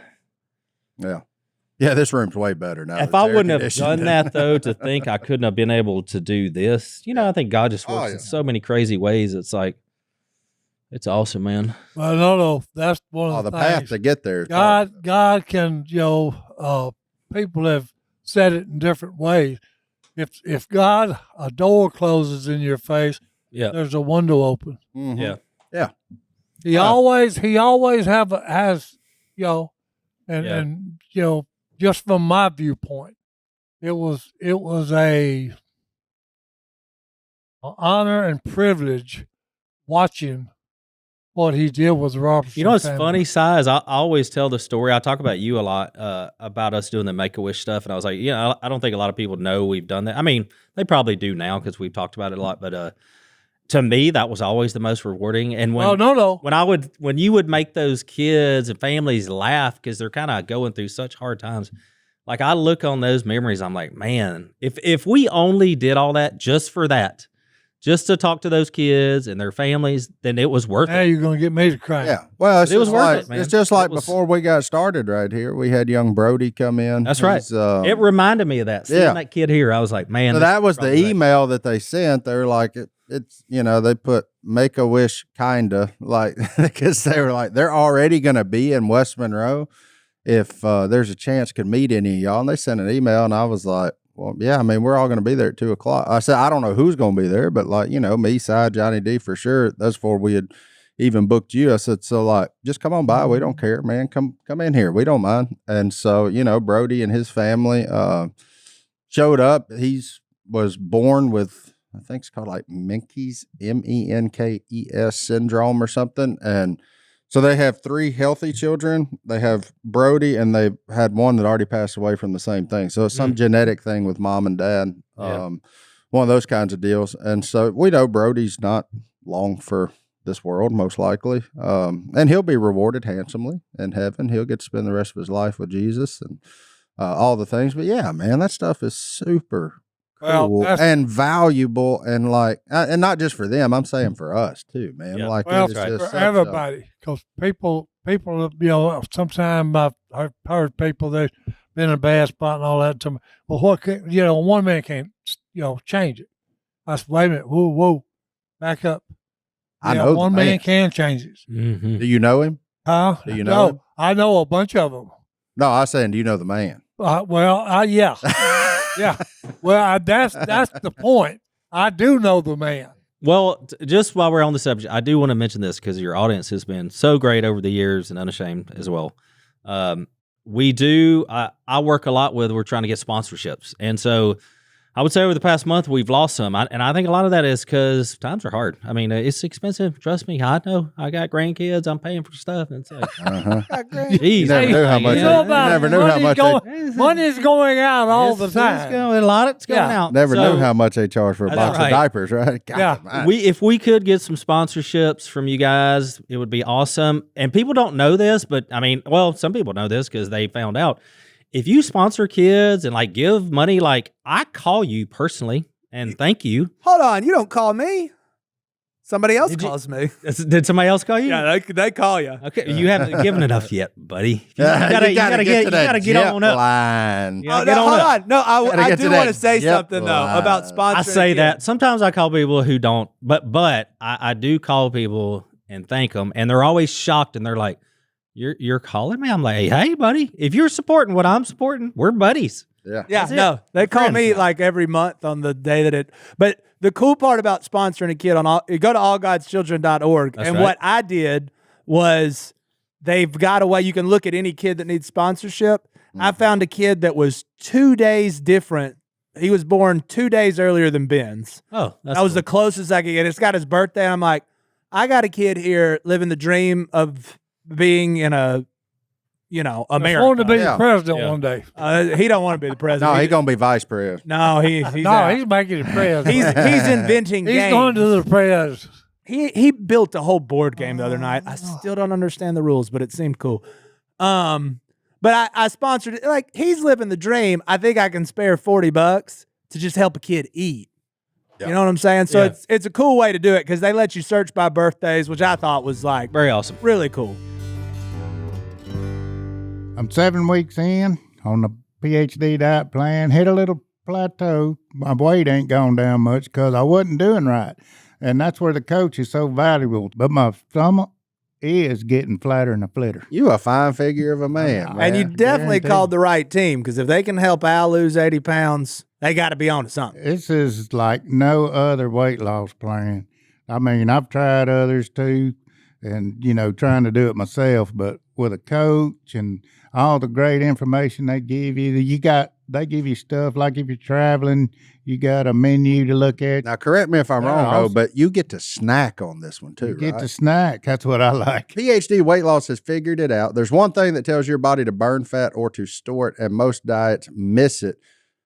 A: Yeah, this room's way better now.
C: If
A: It's
C: I
A: air
C: wouldn't have
A: conditioned.
C: done that though, to think I couldn't have been able to do this, I think God just works in so many crazy ways. It's like, it's awesome, man.
D: Well, no, that's one
A: Oh,
D: of
A: the
D: the
A: path
D: things.
A: to get there. Is
D: God can, people have said it in different ways. If God, a door closes in your face,
C: Yeah.
D: there's a window open.
A: Mhm.
C: Yeah.
D: He always has, and just from my viewpoint, it was a honor and privilege watching what he did with the Robertson
C: What's
D: family.
C: funny, Si, is I always tell the story. I talk about you a lot, about us doing the Make-A-Wish stuff. And I was like, I don't think a lot of people know we've done that. I mean, they probably do now because we've talked about it a lot. But to me, that was always the most rewarding. And when you would make those kids and families laugh because they're kind of going through such hard times, like I look on those memories, I'm like, man, if we only did all that just for that, just to talk to those kids and their families, then it was worth
D: Now
C: it.
D: you're going to get me to cry.
A: Yeah. Well, it's
C: It was
A: just
C: worth
A: like
C: it, man.
A: it's just like
C: It was-
A: before we got started right here. We had young Brody come in.
C: That's right.
A: He's,
C: It reminded me of that. Seeing
A: yeah.
C: that kid here, I was like, man.
A: So
C: this
A: that was the
C: brought me back.
A: email that they sent. They were like, it's they put make a wish kinda like because they were like they're already gonna be in West Monroe if there's a chance could meet any of y'all. And they sent an email, and I was like, well, yeah, I mean, we're all gonna be there at 2:00. I said, I don't know who's gonna be there, but like me, Si, Johnny D for sure. That's before we had even booked you. I said, so like, just come on by. We don't care, man. Come in here. We don't mind. And so Brody and his family showed up. Was born with, I think it's called like Menkes, Menkes syndrome or something. And so they have 3 healthy children. They have Brody, and they had one that already passed away from the same thing. So it's some genetic thing with mom and dad,
C: Yeah.
A: one of those kinds of deals. And so we know Brody's not long for this world, most likely. And he'll be rewarded handsomely in heaven. He'll get to spend the rest of his life with Jesus and all the things. But yeah, man, that stuff is super cool and valuable, and like, and not just for them. I'm saying for us too, man.
C: Yeah.
A: Like,
D: Well,
A: it's
C: right.
A: just
D: for
A: such
D: everybody, because people, sometimes I've heard people that been in a bad spot and all that. Well, what can, one man can't, change it. I said, wait a minute, whoa, back up.
A: I know
D: one
A: the
D: man can change it.
C: Mhm.
A: Do you know him?
D: Huh?
A: Do you know him?
D: No, I know a bunch of them.
A: No, I was saying, do you know the man?
D: Yeah, yeah. Well, that's the point. I do know the man.
C: Well, just while we're on the subject, I do want to mention this because your audience has been so great over the years and unashamed as well. We do, I work a lot with, we're trying to get sponsorships. And so I would say over the past month, we've lost some. And I think a lot of that is because times are hard. I mean, it's expensive. Trust me. I know. I got grandkids. I'm paying for stuff. And it's like,
A: You never knew how much.
D: You know about
A: never knew how much.
D: money's going out all the time.
C: A lot of it's going out.
A: Never
C: So,
A: knew how much they charge for a
C: That's
A: box
C: right.
A: of diapers, right? God,
D: Yeah.
A: man.
C: If we could get some sponsorships from you guys, it would be awesome. And people don't know this, but I mean, well, some people know this because they found out. If you sponsor kids and like give money, like I call you personally and thank you.
B: Hold on, you don't call me. Somebody else
C: Did you-
B: calls me.
C: Did somebody else call you?
B: Yeah, they call you.
C: Okay, you haven't given enough yet, buddy. You
A: You
C: gotta get
A: Jet
C: on up.
A: line.
C: Yeah,
B: Oh,
C: get
B: no,
C: on
B: hold
C: up.
B: on. No,
A: Gotta
B: I
A: get
B: do
A: to
B: want to
A: that
B: say
A: Jep
B: something though
A: line.
B: about sponsoring.
C: I say
B: kids.
C: that sometimes I call people who don't, but I do call people and thank them, and they're always shocked and they're like, "You're calling me?" I'm like, "Hey, buddy, if you're supporting what I'm supporting, we're buddies."
A: Yeah.
B: Yeah,
C: That's it.
B: no, they
C: We're
B: call
C: friends
B: me
C: now.
B: like every month on the day that it. But the cool part about sponsoring a kid you go to allgodschildren.org,
C: That's
B: and
C: right.
B: what I did was they've got a way you can look at any kid that needs sponsorship. I found a kid that was 2 days different. He was born 2 days earlier than Ben's.
C: Oh, that's
B: That was
C: cool.
B: the closest I could get. It's got his birthday. And I'm like, I got a kid here living the dream of being in America.
D: Wanted to be
A: Yeah.
D: the president
C: Yeah.
D: one day.
B: He don't want to be the president.
A: No, he's gonna be vice president.
B: No, he's
D: No,
B: out.
D: he's making it president.
B: He's inventing
D: He's
B: games.
D: going to the press.
B: He built a whole board game the other night. I still don't understand the rules, but it seemed cool. But I sponsored it. Like, he's living the dream. I think I can spare $40 to just help a kid eat.
A: Yeah.
B: You know what I'm saying? So
C: Yeah.
B: it's a cool way to do it because they let you search by birthdays, which I thought was like
C: very awesome.
B: really cool.
E: I'm 7 weeks in on the PhD diet plan. Hit a little plateau. My weight ain't gone down much because I wasn't doing right. And that's where the coach is so valuable. But my stomach is getting flatter and flatter.
A: You a fine figure of a man, man.
B: And you definitely
E: guaranteed.
B: called the right team because if they can help Al lose 80 pounds, they got to be on to something.
E: This is like no other weight loss plan. I mean, I've tried others too and, trying to do it myself, but with a coach and all the great information they give you, they give you stuff like if you're traveling, you got a menu to look at.
A: Now, correct me if I'm
E: Yeah,
A: wrong,
E: I'll-
A: but you get to snack on this one too,
E: You get
A: right?
E: to snack. That's what I like.
A: PhD Weight Loss has figured it out. There's one thing that tells your body to burn fat or to store it, and most diets miss it.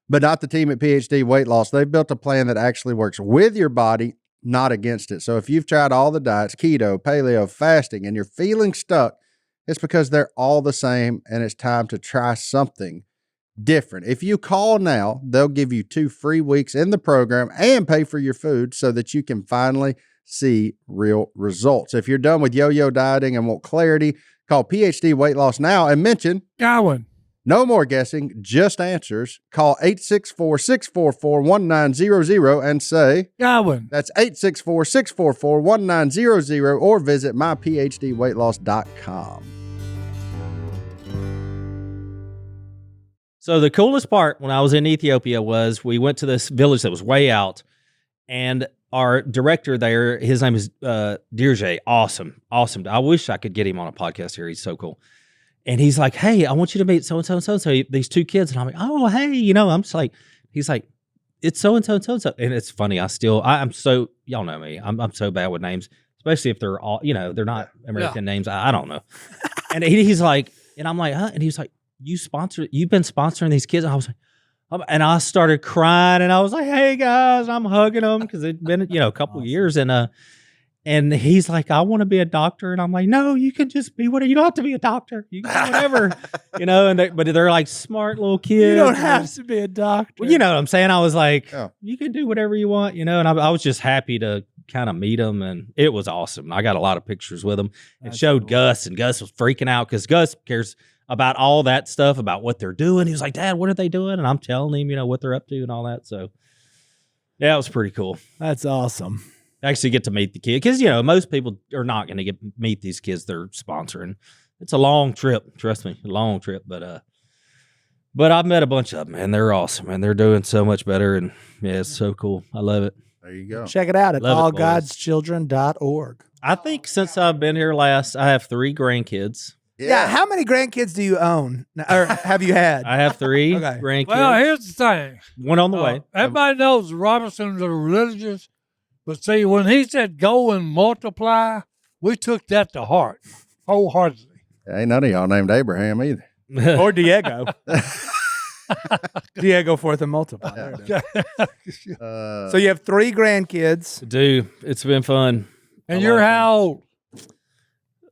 A: But not the team at PhD Weight Loss. They've built a plan that actually works with your body, not against it. So if you've tried all the diets, keto, paleo, fasting, and you're feeling stuck, it's because they're all the same, and it's time to try something different. If you call now, they'll give you 2 free weeks in the program and pay for your food so that you can finally see real results. If you're done with yo-yo dieting and want clarity, call PhD Weight Loss now and mention
D: Godwin.
A: no more guessing, just answers. Call 864-644-1900 and say,
D: Godwin.
A: that's 864-644-1900, or visit myphdweightloss.com.
C: So the coolest part when I was in Ethiopia was we went to this village that was way out, and our director there, his name is Dirje. Awesome. I wish I could get him on a podcast here. He's so cool. And he's like, hey, I want you to meet so-and-so and so-and-so, these 2 kids. And I'm like, oh, hey, I'm just like, he's like, it's so-and-so and so-and-so. And it's funny. I'm so, y'all know me. I'm so bad with names, especially if they're all, they're not American names. I don't know. And he's like, and I'm like, huh? And he's like, you've been sponsoring these kids. And I was like, and I started crying, and I was like, hey guys, I'm hugging them because it'd been, a couple of years. And he's like, I want to be a doctor. And I'm like, no, you can just be whatever. You don't have to be a doctor. You can do whatever, but they're like smart little kids.
B: You don't have to be a doctor.
C: Well, you know what I'm saying? I was like, you can do whatever you want, and I was just happy to kind of meet them. And it was awesome. I got a lot of pictures with them and showed cool. Gus, and Gus was freaking out because Gus cares about all that stuff, about what they're doing. He was like, Dad, what are they doing? And I'm telling him, what they're up to and all that. So yeah, it was pretty cool.
B: That's awesome.
C: Actually get to meet the kid because most people are not going to meet these kids they're sponsoring. It's a long trip, trust me, a long trip. But I've met a bunch of them, and they're awesome, and they're doing so much better. And yeah, it's so cool. I love it.
A: There you go.
B: Check it out at
C: Love it,
B: allgodschildren.org.
C: I think since I've been here last, I have 3 grandkids.
B: Yeah. How many grandkids do you own, or have you had?
C: I have 3
B: Okay.
C: grandkids.
D: Well, here's the thing.
C: One on the way.
D: Everybody knows the Robertsons are religious, but see, when he said go and multiply, we took that to heart wholeheartedly.
A: Ain't none of y'all named Abraham either.
B: Or Diego. Diego forth and multiply. There it is. So you have 3 grandkids.
C: Dude, it's been fun.
D: And you're how old?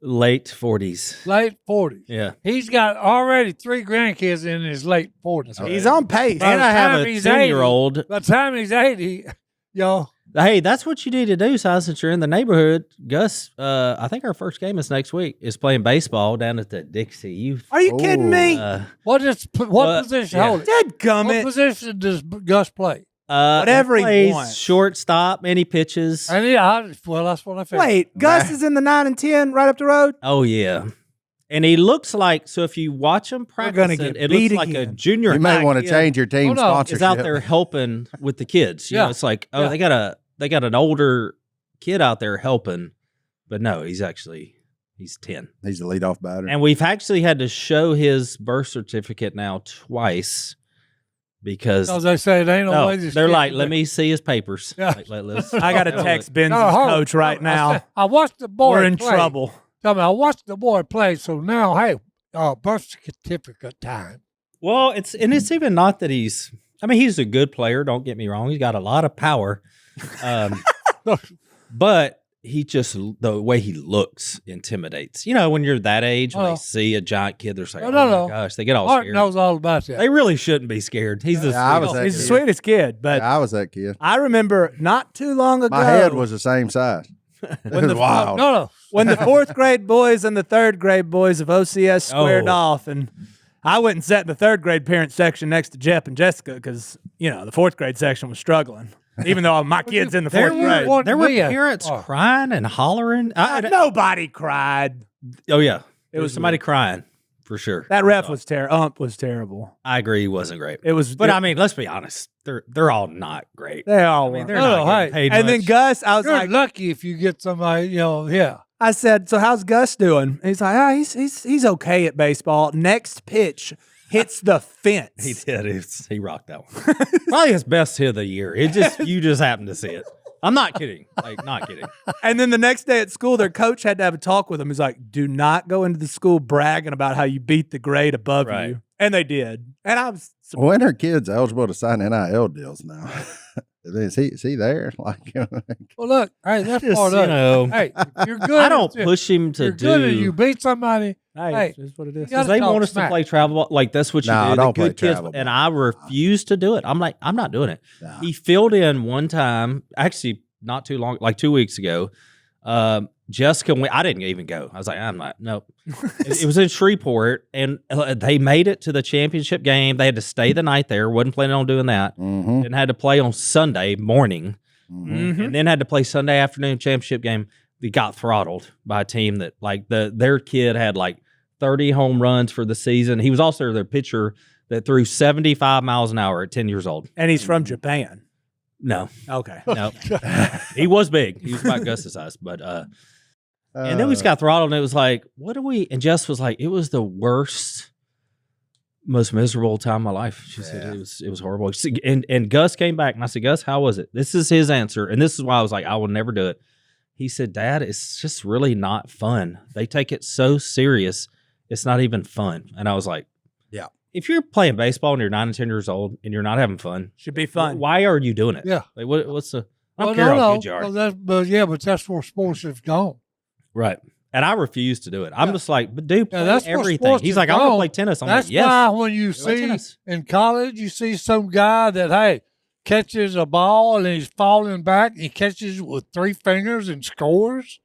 C: Late 40s.
D: Late 40s.
C: Yeah.
D: He's got already 3 grandkids in his late 40s.
B: He's on pace.
C: And I have a 10-year-old.
D: By the time he's 80,
C: Hey, that's what you need to do, Si, since you're in the neighborhood. Gus, I think our first game is next week, is playing baseball down at the Dixie.
B: Are you kidding me?
D: what position?
C: Yeah.
D: Hold it. What
B: Dadgummit.
D: position does Gus play?
B: Whatever he
C: plays
B: wants.
C: Shortstop, any pitches.
D: And well, that's what I figured.
B: Wait, Gus is in the 9 and 10 right up the road?
C: Oh, yeah. And he looks like, so if you watch him practice,
B: gonna get
C: it
B: beat
C: looks like a
B: again.
C: junior
A: You may
C: high
A: want to
C: kid
A: change your team
D: Oh, no.
A: sponsorship.
C: is out there helping with the kids. You know, it's like,
D: Yeah.
C: they got an older kid out there helping, but no, he's 10.
A: He's the leadoff batter.
C: And we've actually had to show his birth certificate now twice because
D: they say it ain't no way this
C: they're
D: kid
C: like,
D: can
C: let
D: be-
C: me see his papers.
D: Yeah.
C: Let's-
B: I got to text Ben's
D: No, hold on.
B: coach right now.
D: I watched the boy
B: We're in
D: play.
B: trouble.
D: Tell me, I watched the boy play, so now, hey, birth certificate time.
C: Well, it's even not that he's a good player. Don't get me wrong. He's got a lot of power. But he just, the way he looks intimidates. When you're that age, when they see a giant kid, they're like,
D: No.
C: my gosh, they get all
D: Art
C: scared.
D: knows all about that.
C: They really shouldn't be scared. He's the
A: Yeah, I was
C: sweetest.
A: that
B: He's the
A: kid.
B: sweetest kid, but
A: I was that kid.
B: I remember not too long ago.
A: My head was the same size. It was wild.
D: No.
B: when the 4th grade boys and the 3rd grade boys of OCS squared off, and I went and sat in the 3rd grade parent section next to Jep and Jessica because the 4th grade section was struggling. Even though my kid's in the 4th grade,
C: There were parents crying and hollering.
B: nobody cried.
C: Oh yeah,
B: It was
C: somebody crying for sure.
B: That ref was was terrible.
C: I agree, he wasn't great.
B: It was,
C: But I mean, let's be honest, they're all not great.
B: they all
C: I mean,
B: were.
C: they're not
D: hey.
C: getting paid
B: And then
C: much.
B: Gus, I was
D: You're
B: like,
D: lucky if you get somebody, yeah.
B: I said, so how's Gus doing? He's like, he's okay at baseball. Next pitch hits the fence.
C: He did. He rocked that one. Probably his best hit of the year. You just happened to see it. I'm not kidding. Not kidding.
B: And then the next day at school, their coach had to have a talk with him. He's like, do not go into the school bragging about how you beat the grade above
C: Right.
B: you. And they did. And I was
A: When are kids eligible to sign NIL deals now? Is he there?
D: Well, look, hey, that's
C: Just,
D: part of it. Hey, if you're good.
C: I don't
D: at-
C: push him to
D: you're good and
C: do.
D: you beat somebody,
B: Hey, it's what it is.
D: you gotta
C: Because they
D: talk
C: want us
D: smack.
C: to play travel ball. Like, that's what you
A: No,
C: do.
A: don't
C: The
A: play
C: good kids,
A: travel
C: and
A: ball.
C: I refuse to do it. I'm like, I'm not doing it.
A: Nah.
C: He filled in one time, actually not too long, like 2 weeks ago. Jessica, I didn't even go. I was like, I'm not. Nope. It was in Shreveport, and they made it to the championship game. They had to stay the night there. Wasn't planning on doing that.
A: Mm-hmm.
C: And had to play on Sunday morning,
A: Mm-hmm.
C: and then had to play Sunday afternoon championship game. They got throttled by a team that, like, their kid had like 30 home runs for the season. He was also their pitcher that threw 75 miles an hour at 10 years old.
B: And he's from Japan.
C: No,
B: Okay.
C: no, he was big. He was about Gus's size, but and then we just got throttled, and it was like, what do we? And Jess was like, it was the worst, most miserable time of my life. She said it was horrible. And Gus came back, and I said, Gus, how was it? This is his answer, and this is why I was like, I will never do it. He said, Dad, it's just really not fun. They take it so serious, it's not even fun. And I was like,
A: Yeah.
C: If you're playing baseball and you're 9 and 10 years old and you're not having fun,
B: Should be fun.
C: why are you doing it?
D: Yeah.
C: Like, what's the? I don't care how good you are.
D: Well, but that's where sports have gone.
C: Right. And I refuse to do it. I'm just like, but dude, play
D: that's where
C: everything.
D: sports
C: He's
D: is
C: like, I'm going to
D: gone.
C: play tennis. I'm
D: That's
C: like, yes.
D: why when you
C: play
D: see
C: tennis.
D: in college, you see some guy that, hey, catches a ball and he's falling back. He catches it with 3 fingers and scores.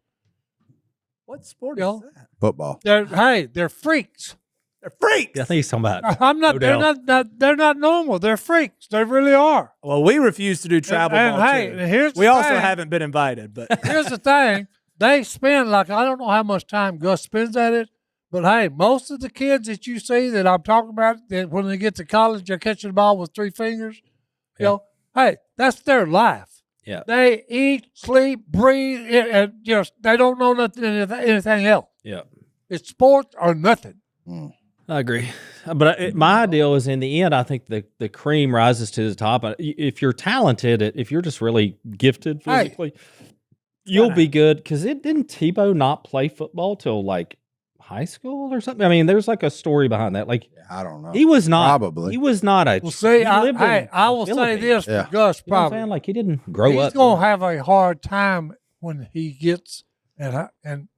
B: What sport
D: Yeah.
B: is that?
A: Football.
D: They're freaks.
B: They're freaks.
C: Yeah, I think he's talking about.
D: I'm not.
C: Odell.
D: They're not normal. They're freaks. They really are.
B: Well, we refuse to do travel
D: And
B: ball
D: hey,
B: too.
D: and here's the
B: We also
D: thing.
B: haven't been invited, but
D: Here's the thing. They spend like, I don't know how much time Gus spends at it, but hey, most of the kids that you see that I'm talking about, that when they get to college, they're catching the ball with 3 fingers. You know, hey, that's their life.
C: Yeah.
D: They eat, sleep, breathe, and they don't know anything else.
C: Yeah.
D: It's sports or nothing.
C: I agree. But my ideal is in the end, I think the cream rises to the top. If you're talented, if you're just really gifted physically, you'll be good. Because didn't Tebow not play football till like high school or something? I mean, there's like a story behind that. Like,
A: I don't know.
C: he was not.
A: Probably.
C: He was not a.
D: Well, see,
C: he lived in
D: I will
C: the
D: say this
C: Philippines.
D: for Gus,
C: You know what I'm
D: probably.
C: saying? Like, he didn't grow
D: He's
C: up.
D: going to have a hard time when he gets and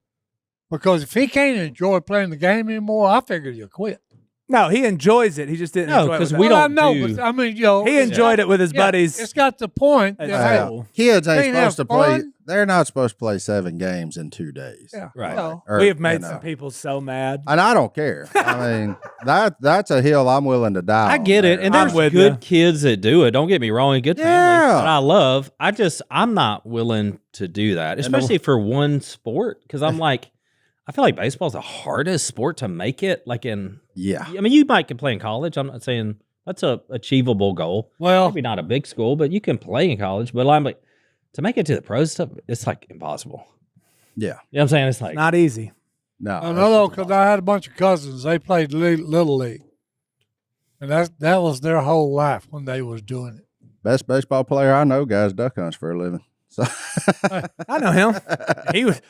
D: because if he can't enjoy playing the game anymore, I figured he'll quit.
B: no, he enjoys it. He just didn't
C: No,
B: enjoy it.
C: 'cause
B: with
C: we
B: us.
D: Well,
C: don't
D: I know,
C: do-
D: but I mean,
B: He enjoyed it with his buddies.
D: It's got the point.
B: at
D: that, hey,
B: school.
A: Kids ain't
D: Can't have
A: supposed to play.
D: fun.
A: They're not supposed to play 7 games in 2 days.
D: yeah,
C: Right.
D: well,
A: Or,
B: We have made
A: you
B: some
A: know.
B: people so mad.
A: And I don't care. I mean, that's a hill I'm willing to die
C: I
A: on
C: get it,
A: there.
C: and
B: I'm
C: there's
B: with
C: good
B: ya.
C: kids that do it. Don't get me wrong, and good families
A: Yeah.
C: that I love. I'm not willing to do that, especially for one sport. Because I'm like, I feel like baseball is the hardest sport to make it. Like I mean, you might can play in college. I'm not saying that's a achievable goal.
D: well,
C: Maybe not a big school, but you can play in college. But I'm like, to make it to the pros stuff, it's like impossible.
A: Yeah.
C: You know what I'm saying? It's like,
B: Not easy.
A: No.
D: I know because I had a bunch of cousins. They played little league, and that was their whole life when they was doing it.
A: Best baseball player I know, guys, duck hunts for a living. So
B: I know him. He was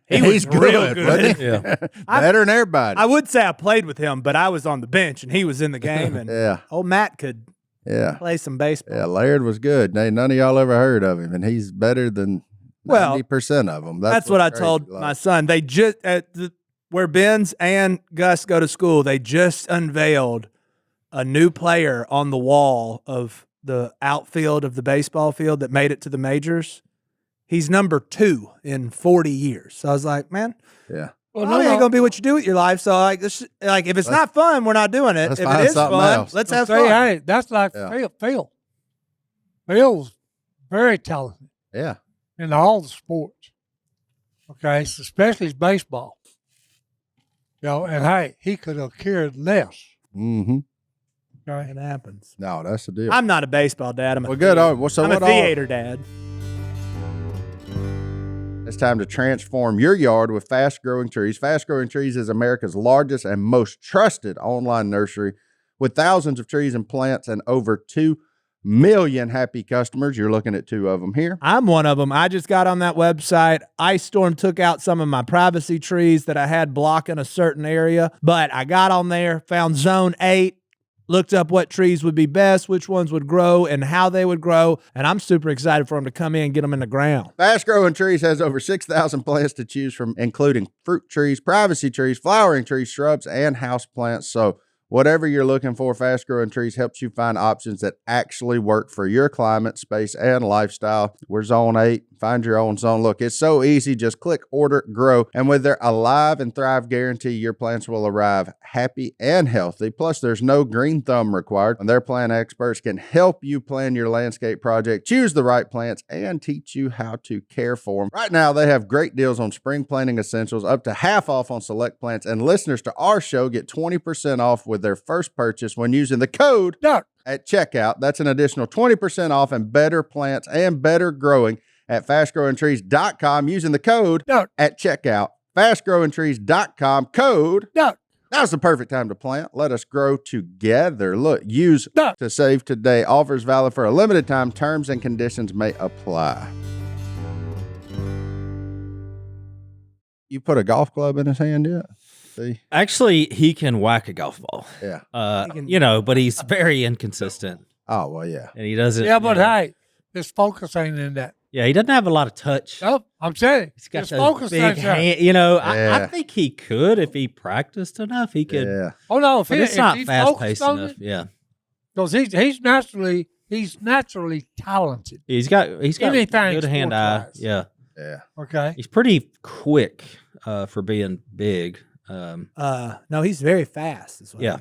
A: he's
B: real
A: good.
B: good.
A: wasn't he?
C: yeah.
A: Better than everybody.
B: I would say I played with him, but I was on the bench and he was in the game. And
A: yeah.
B: old Matt could
A: Yeah.
B: play some baseball.
A: Yeah. Laird was good. None of y'all ever heard of him, and he's better than
B: Well,
A: 90% of them.
B: That's what I
A: what's
B: told
A: crazy.
B: my son. They just where Ben's and Gus go to school, they just unveiled a new player on the wall of the outfield of the baseball field that made it to the majors. He's number 2 in 40 years. So I was like, man,
A: Yeah.
B: well, ain't gonna be what you do with your life. So like, if it's not fun, we're not doing it.
A: let's
B: If
A: find
B: it is
A: something
B: fun,
A: else.
B: let's have
D: See,
B: fun.
D: hey, that's like
A: Yeah.
D: Phil. Phil's very talented
A: Yeah.
D: in all the sports. Okay, so especially baseball. And hey, he could have cared less.
A: Mm-hmm.
D: Okay,
B: It happens.
A: No, that's the deal.
B: I'm not a baseball dad. I'm a
A: well, good. So
B: I'm a
A: what all?
B: theater dad.
A: It's time to transform your yard with Fast Growing Trees. Fast Growing Trees is America's largest and most trusted online nursery with thousands of trees and plants and over 2 million happy customers. You're looking at 2 of them here.
B: I'm one of them. I just got on that website. Ice storm took out some of my privacy trees that I had blocking a certain area, but I got on there, found zone 8, looked up what trees would be best, which ones would grow, and how they would grow. And I'm super excited for him to come in and get them in the ground.
A: Fast Growing Trees has over 6,000 plants to choose from, including fruit trees, privacy trees, flowering trees, shrubs, and house plants. So whatever you're looking for, Fast Growing Trees helps you find options that actually work for your climate, space, and lifestyle. We're Zone 8. Find your own zone. Look, it's so easy. Just click, order, grow. And with their Alive and Thrive guarantee, your plants will arrive happy and healthy. Plus, there's no green thumb required. And their plant experts can help you plan your landscape project, choose the right plants, and teach you how to care for them. Right now, they have great deals on spring planting essentials, up to half off on select plants. And listeners to our show get 20% off with their first purchase when using the code at checkout. That's an additional 20% off and better plants and better growing at fastgrowingtrees.com using the code at checkout. Fastgrowingtrees.com code. Now's the perfect time to plant. Let us grow together. Look, use to save today. Offers valid for a limited time. Terms and conditions may apply. You put a golf club in his hand yet? See?
C: Actually, he can whack a golf ball.
A: Yeah.
C: But he's very inconsistent.
A: Oh, well, yeah.
C: And he doesn't.
D: Yeah, but hey, his focus ain't in that.
C: Yeah, he doesn't have a lot of touch.
D: Nope, I'm saying
C: He's got
D: his
C: those
D: focus
C: big
D: ain't there.
C: hand. I think he could if he practiced enough. He could.
A: Yeah.
D: Oh no,
C: But it's not fast paced enough. Yeah.
D: because he's naturally talented.
C: He's got
D: Anything
C: good hand eye.
D: sport-wise.
C: Yeah.
A: Yeah.
D: Okay,
C: He's pretty quick for being big.
B: No, he's very fast. Is what
C: Yeah.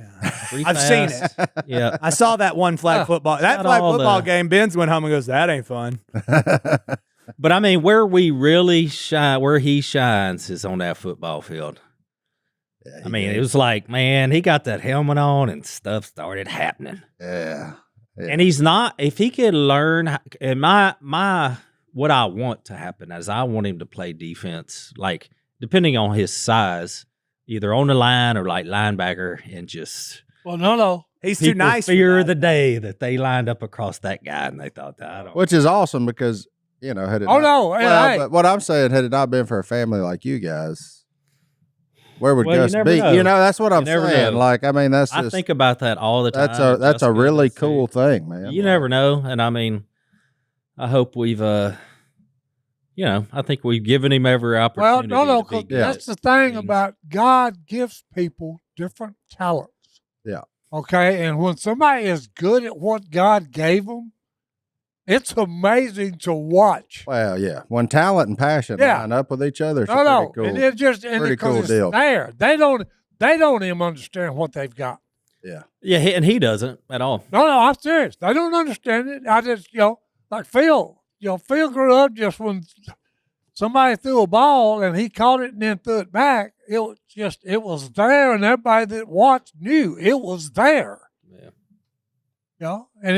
C: Pretty
B: I've seen
C: fast. Yeah.
B: I saw that one flag football. That
C: got
B: flag
C: all
B: football
C: the-
B: game, Ben's went home and goes, that ain't fun.
C: But I mean, where we really shine, where he shines is on that football field.
A: Yeah,
C: I mean, it was like, man, he got that helmet on and stuff started happening.
A: Yeah.
C: And he's not, if he could learn, and what I want to happen is I want him to play defense, like depending on his size, either on the line or like linebacker, and just
D: well, no,
B: He's too
C: people
B: nice. for
C: fear
B: that.
C: the day that they lined up across that guy and they thought that. I don't.
A: Which is awesome because, had it
D: Oh,
A: not,
D: no,
A: well,
D: hey.
A: but what I'm saying, had it not been for a family like you guys, where would
C: Well, you
A: Gus
C: never
A: be?
C: know.
A: That's what I'm
C: never
A: saying.
C: know.
A: Like, I mean, that's
C: I
A: just,
C: think about that all the time.
A: that's a really cool thing, man.
C: You never know, and I mean, I hope we've, I think we've given him every
D: well,
C: opportunity.
D: no,
C: to be
D: 'cause
C: good
D: that's the
C: at
D: thing
C: things.
D: about God gives people different talents.
A: Yeah.
D: Okay, and when somebody is good at what God gave them, it's amazing to watch.
A: Well, yeah. When talent and passion
D: Yeah.
A: line up with each other, it's
D: No,
A: pretty cool.
D: and it just
A: pretty
D: because
A: cool
D: it's
A: deal.
D: there. They don't even understand what they've got.
A: Yeah.
C: Yeah, and he doesn't at all.
D: No, I'm serious. They don't understand it. I just, like Phil. Phil grew up just when somebody threw a ball and he caught it and then threw it back. It was there, and everybody that watched knew it was there.
C: Yeah.
D: And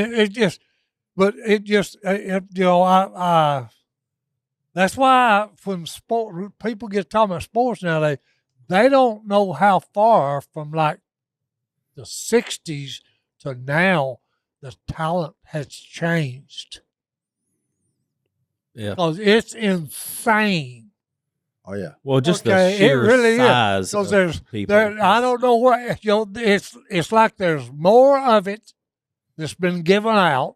D: that's why when people get talking about sports nowadays, they don't know how far from like the 60s to now the talent has changed.
C: Yeah.
D: Because it's insane.
A: Oh, yeah.
C: Well, just
D: Okay,
C: the sheer
D: it really
C: size
D: Because
C: of
D: there's
C: people.
D: I don't know what it's like. There's more of it that's been given out.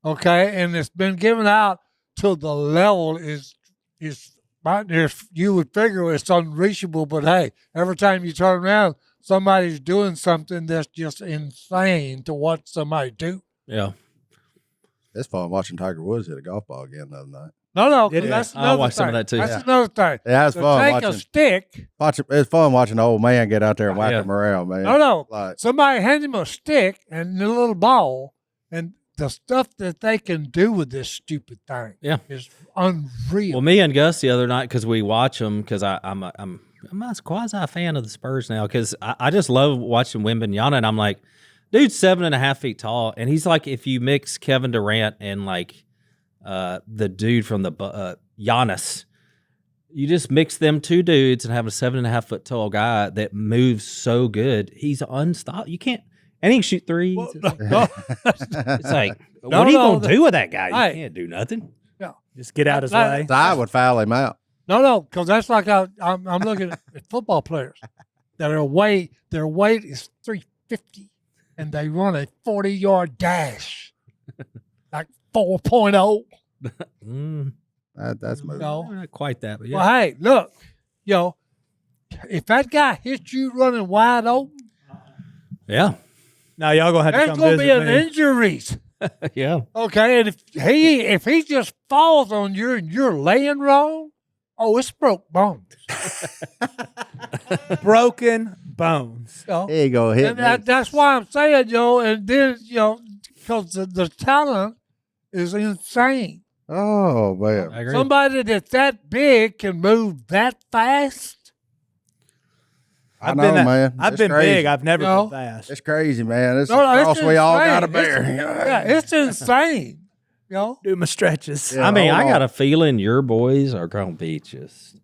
D: Okay, and it's been given out to the level is you would figure it's unreachable, but hey, every time you turn around, somebody's doing something that's just insane to watch somebody do.
C: Yeah.
A: It's fun watching Tiger Woods hit a golf ball again the other night.
D: No,
B: Did it?
D: that's
C: I
D: another
C: watched
D: thing.
C: some of that too.
D: That's
A: Yeah.
D: another thing.
A: Yeah, it's
D: To
A: fun
D: take
A: watching.
D: a stick.
A: It's fun watching the old man get out there and whack
C: Yeah.
A: him around, man.
D: No.
A: Like,
D: Somebody hands him a stick and a little ball, and the stuff that they can do with this stupid thing is unreal.
C: Well, me and Gus the other night, because we watch them, because I'm a quasi fan of the Spurs now, because I just love watching Wembanyama, and I'm like, dude's 7.5 feet tall, and he's like, if you mix Kevin Durant and like the dude from the Giannis, you just mix them two dudes and have a 7.5 foot tall guy that moves so good. He's unstoppable. You can't, and he can shoot threes.
D: Well,
C: It's like,
D: No,
C: what are you
D: no,
C: gonna do with that guy?
D: Hey.
C: You can't do nothing.
B: Just get out his
D: That-
B: way.
A: so I would foul him out.
D: No, because that's like I'm looking at football players that their weight is 350. and they run a 40-yard dash, like 4.0.
A: That's moving.
C: Not quite that, but yeah.
D: Well, hey, look, if that guy hits you running wide open,
C: Yeah.
B: Now y'all gonna have to
D: there's
B: come
D: going to be
B: visit
D: an
B: me.
D: injuries.
C: Yeah.
D: Okay, and if he just falls on you and you're laying wrong, it's broke bones.
B: Broken bones.
A: Here you go. Hit
D: And
A: me.
D: that's why I'm saying, and then, because the talent is insane.
A: Oh, man.
C: I agree.
D: Somebody that's that big can move that fast.
A: I know, man.
B: I've
A: It's
B: been
A: crazy.
B: big. I've never
D: No.
B: been fast.
A: It's crazy, man. It's
D: No,
A: a
D: it's
A: cross we all
D: insane.
A: got to bear.
D: Yeah, it's insane.
B: Do my stretches.
A: Yeah.
C: I mean,
A: hold
C: I got
A: on.
C: a feeling your boys are going to be just.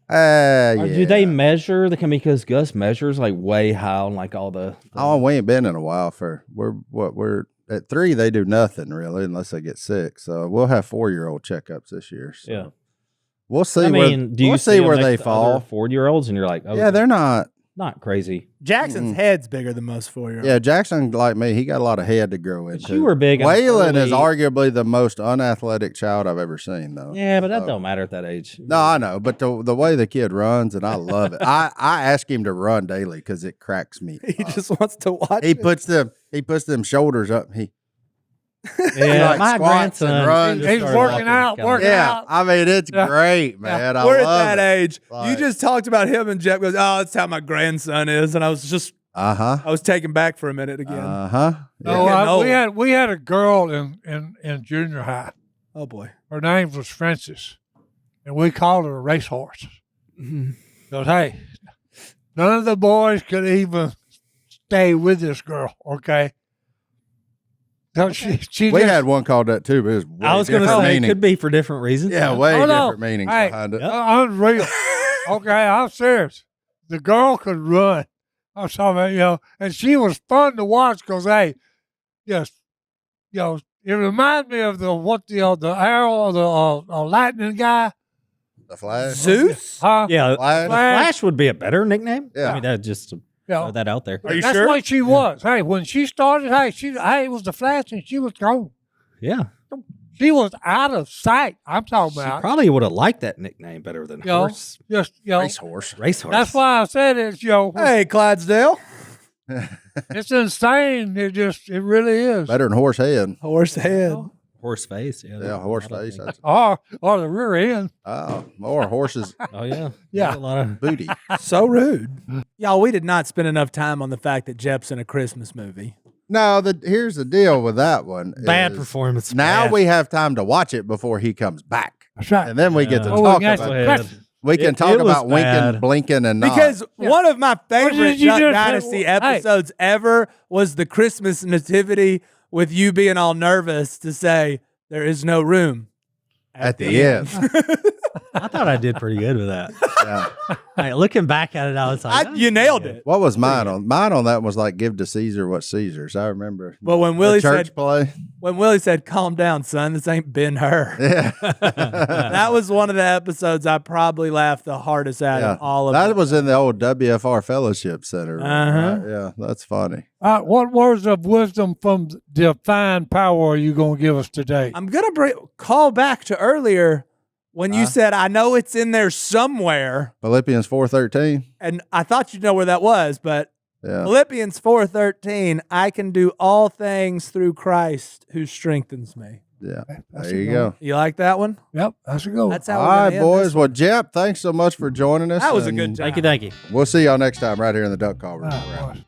A: Yeah.
C: Do they measure? Because Gus measures like way high on like all the.
A: Oh, we ain't been in a while we're at 3. They do nothing really unless they get sick. So we'll have 4-year-old checkups this year. So
C: Yeah.
A: we'll see.
C: I mean, do you
A: we'll see
C: them
A: where
C: next
A: they
C: to
A: fall.
C: other 4-year-olds and you're like, oh,
A: Yeah, they're not.
C: not crazy.
B: Jackson's head's bigger than most 4-year-olds.
A: Yeah, Jackson, like me, he got a lot of head to grow
C: But
A: into.
C: you were big.
A: Waylon is
C: early-
A: arguably the most unathletic child I've ever seen, though.
C: Yeah, but that
A: So-
C: don't matter at that age.
A: No, I know, but the way the kid runs, and I love it. I ask him to run daily because it cracks me.
B: He
A: up.
B: just wants to watch.
A: he
B: it.
A: puts them shoulders up. He
C: Yeah,
A: like
C: my
A: squats and
C: grandson.
A: runs.
C: just
D: He's
C: started
D: working out,
C: kinda-
D: working
A: yeah,
D: out.
A: I mean it's
D: Yeah.
A: great, man. I
B: We're at
A: love
B: that
A: it.
B: age. You
A: Like-
B: just talked about him, and Jep goes, "Oh, that's how my grandson is," and I was taken back for a minute again.
A: Uh huh.
D: No,
B: getting old.
D: we had a girl in junior high.
B: Oh boy.
D: Her name was Frances, and we called her a racehorse. Because hey, none of the boys could even stay with this girl. Okay. So she
A: We
D: just,
A: had one called that too, but it was way
C: I was going to
A: different
C: say
A: meaning.
C: it could be for different reasons.
A: Yeah, way
D: Oh, no.
A: different meanings
D: Hey,
A: behind it.
D: unreal. Okay, I'm serious. The girl could run. I'm talking about, and she was fun to watch because, hey, just, it reminds me of the arrow, the lightning guy.
A: The Flash.
B: Zeus?
D: Huh?
C: Yeah,
A: Flash.
C: Flash would be a better nickname.
A: Yeah.
C: I mean, that just to
D: Yeah.
C: throw that out there.
B: Are you
D: That's
B: sure?
D: what she was. Hey, when she started, it was the Flash, and she was gone.
C: Yeah,
D: She was out of sight. I'm talking
C: she
D: about.
C: probably would have liked that nickname better than
D: Yeah.
C: horse.
D: Just,
A: Racehorse.
C: Racehorse.
D: that's why I said it's,
B: Hey, Clydesdale.
D: it's insane. It really is.
A: Better than horse head.
B: Horse head.
C: horse face. Yeah,
A: Yeah, horse face. That's,
D: Or the rear end.
A: or horse's
C: Oh yeah,
D: Yeah.
C: There's a lot of
A: booty.
B: So rude. Y'all, we did not spend enough time on the fact that Jep's in a Christmas movie.
A: No, here's the deal with that one.
C: bad
A: is
C: performance.
A: Now
C: bad.
A: we have time to watch it before he comes back,
D: That's right.
A: and then we get to
C: Yeah.
D: Oh,
A: talk
D: we got
A: about
D: to
A: it.
D: question.
A: We can
C: It-
A: talk
C: it was
A: about winking,
C: bad.
A: blinking, and not.
B: Because one of my favorite
D: did you
B: Duck
D: just say?
B: Dynasty
D: Hey.
B: episodes ever was the Christmas nativity with you being all nervous to say, there is no room
A: at the end.
C: I thought I did pretty good with that.
A: Yeah.
C: Like, looking back at it, I was like,
B: You nailed it.
A: What was mine on? Mine on that was like give to Caesar what's Caesar's. I remember.
B: But when
A: The
B: Willie
A: church
B: said,
A: play.
B: calm down, son, this ain't Ben Hur.
A: Yeah.
B: That was one of the episodes I probably laughed the hardest at
A: Yeah.
B: of all of
A: That
B: them.
A: was in the old WFR Fellowship Center.
B: Uh-huh.
A: Right? Yeah, that's funny.
D: What words of wisdom from divine power are you going to give us today?
B: I'm going to call back to earlier when you said, I know it's in there somewhere.
A: Philippians 4:13.
B: And I thought you'd know where that was, but
A: Yeah.
B: Philippians 4:13, I can do all things through Christ who strengthens me.
A: Yeah.
D: That's
A: There
D: a
A: you
D: good
A: go.
D: one.
B: You like that one?
D: Yep, that's a good one.
B: That's how
A: All
B: we're gonna
A: right,
B: end
A: boys.
B: this
A: Well,
B: one.
A: Jep, thanks so much for joining us.
B: That was a
A: and
B: good time.
C: thank you.
A: We'll see y'all next time right here in the Duck Call Room.
D: All right, boys.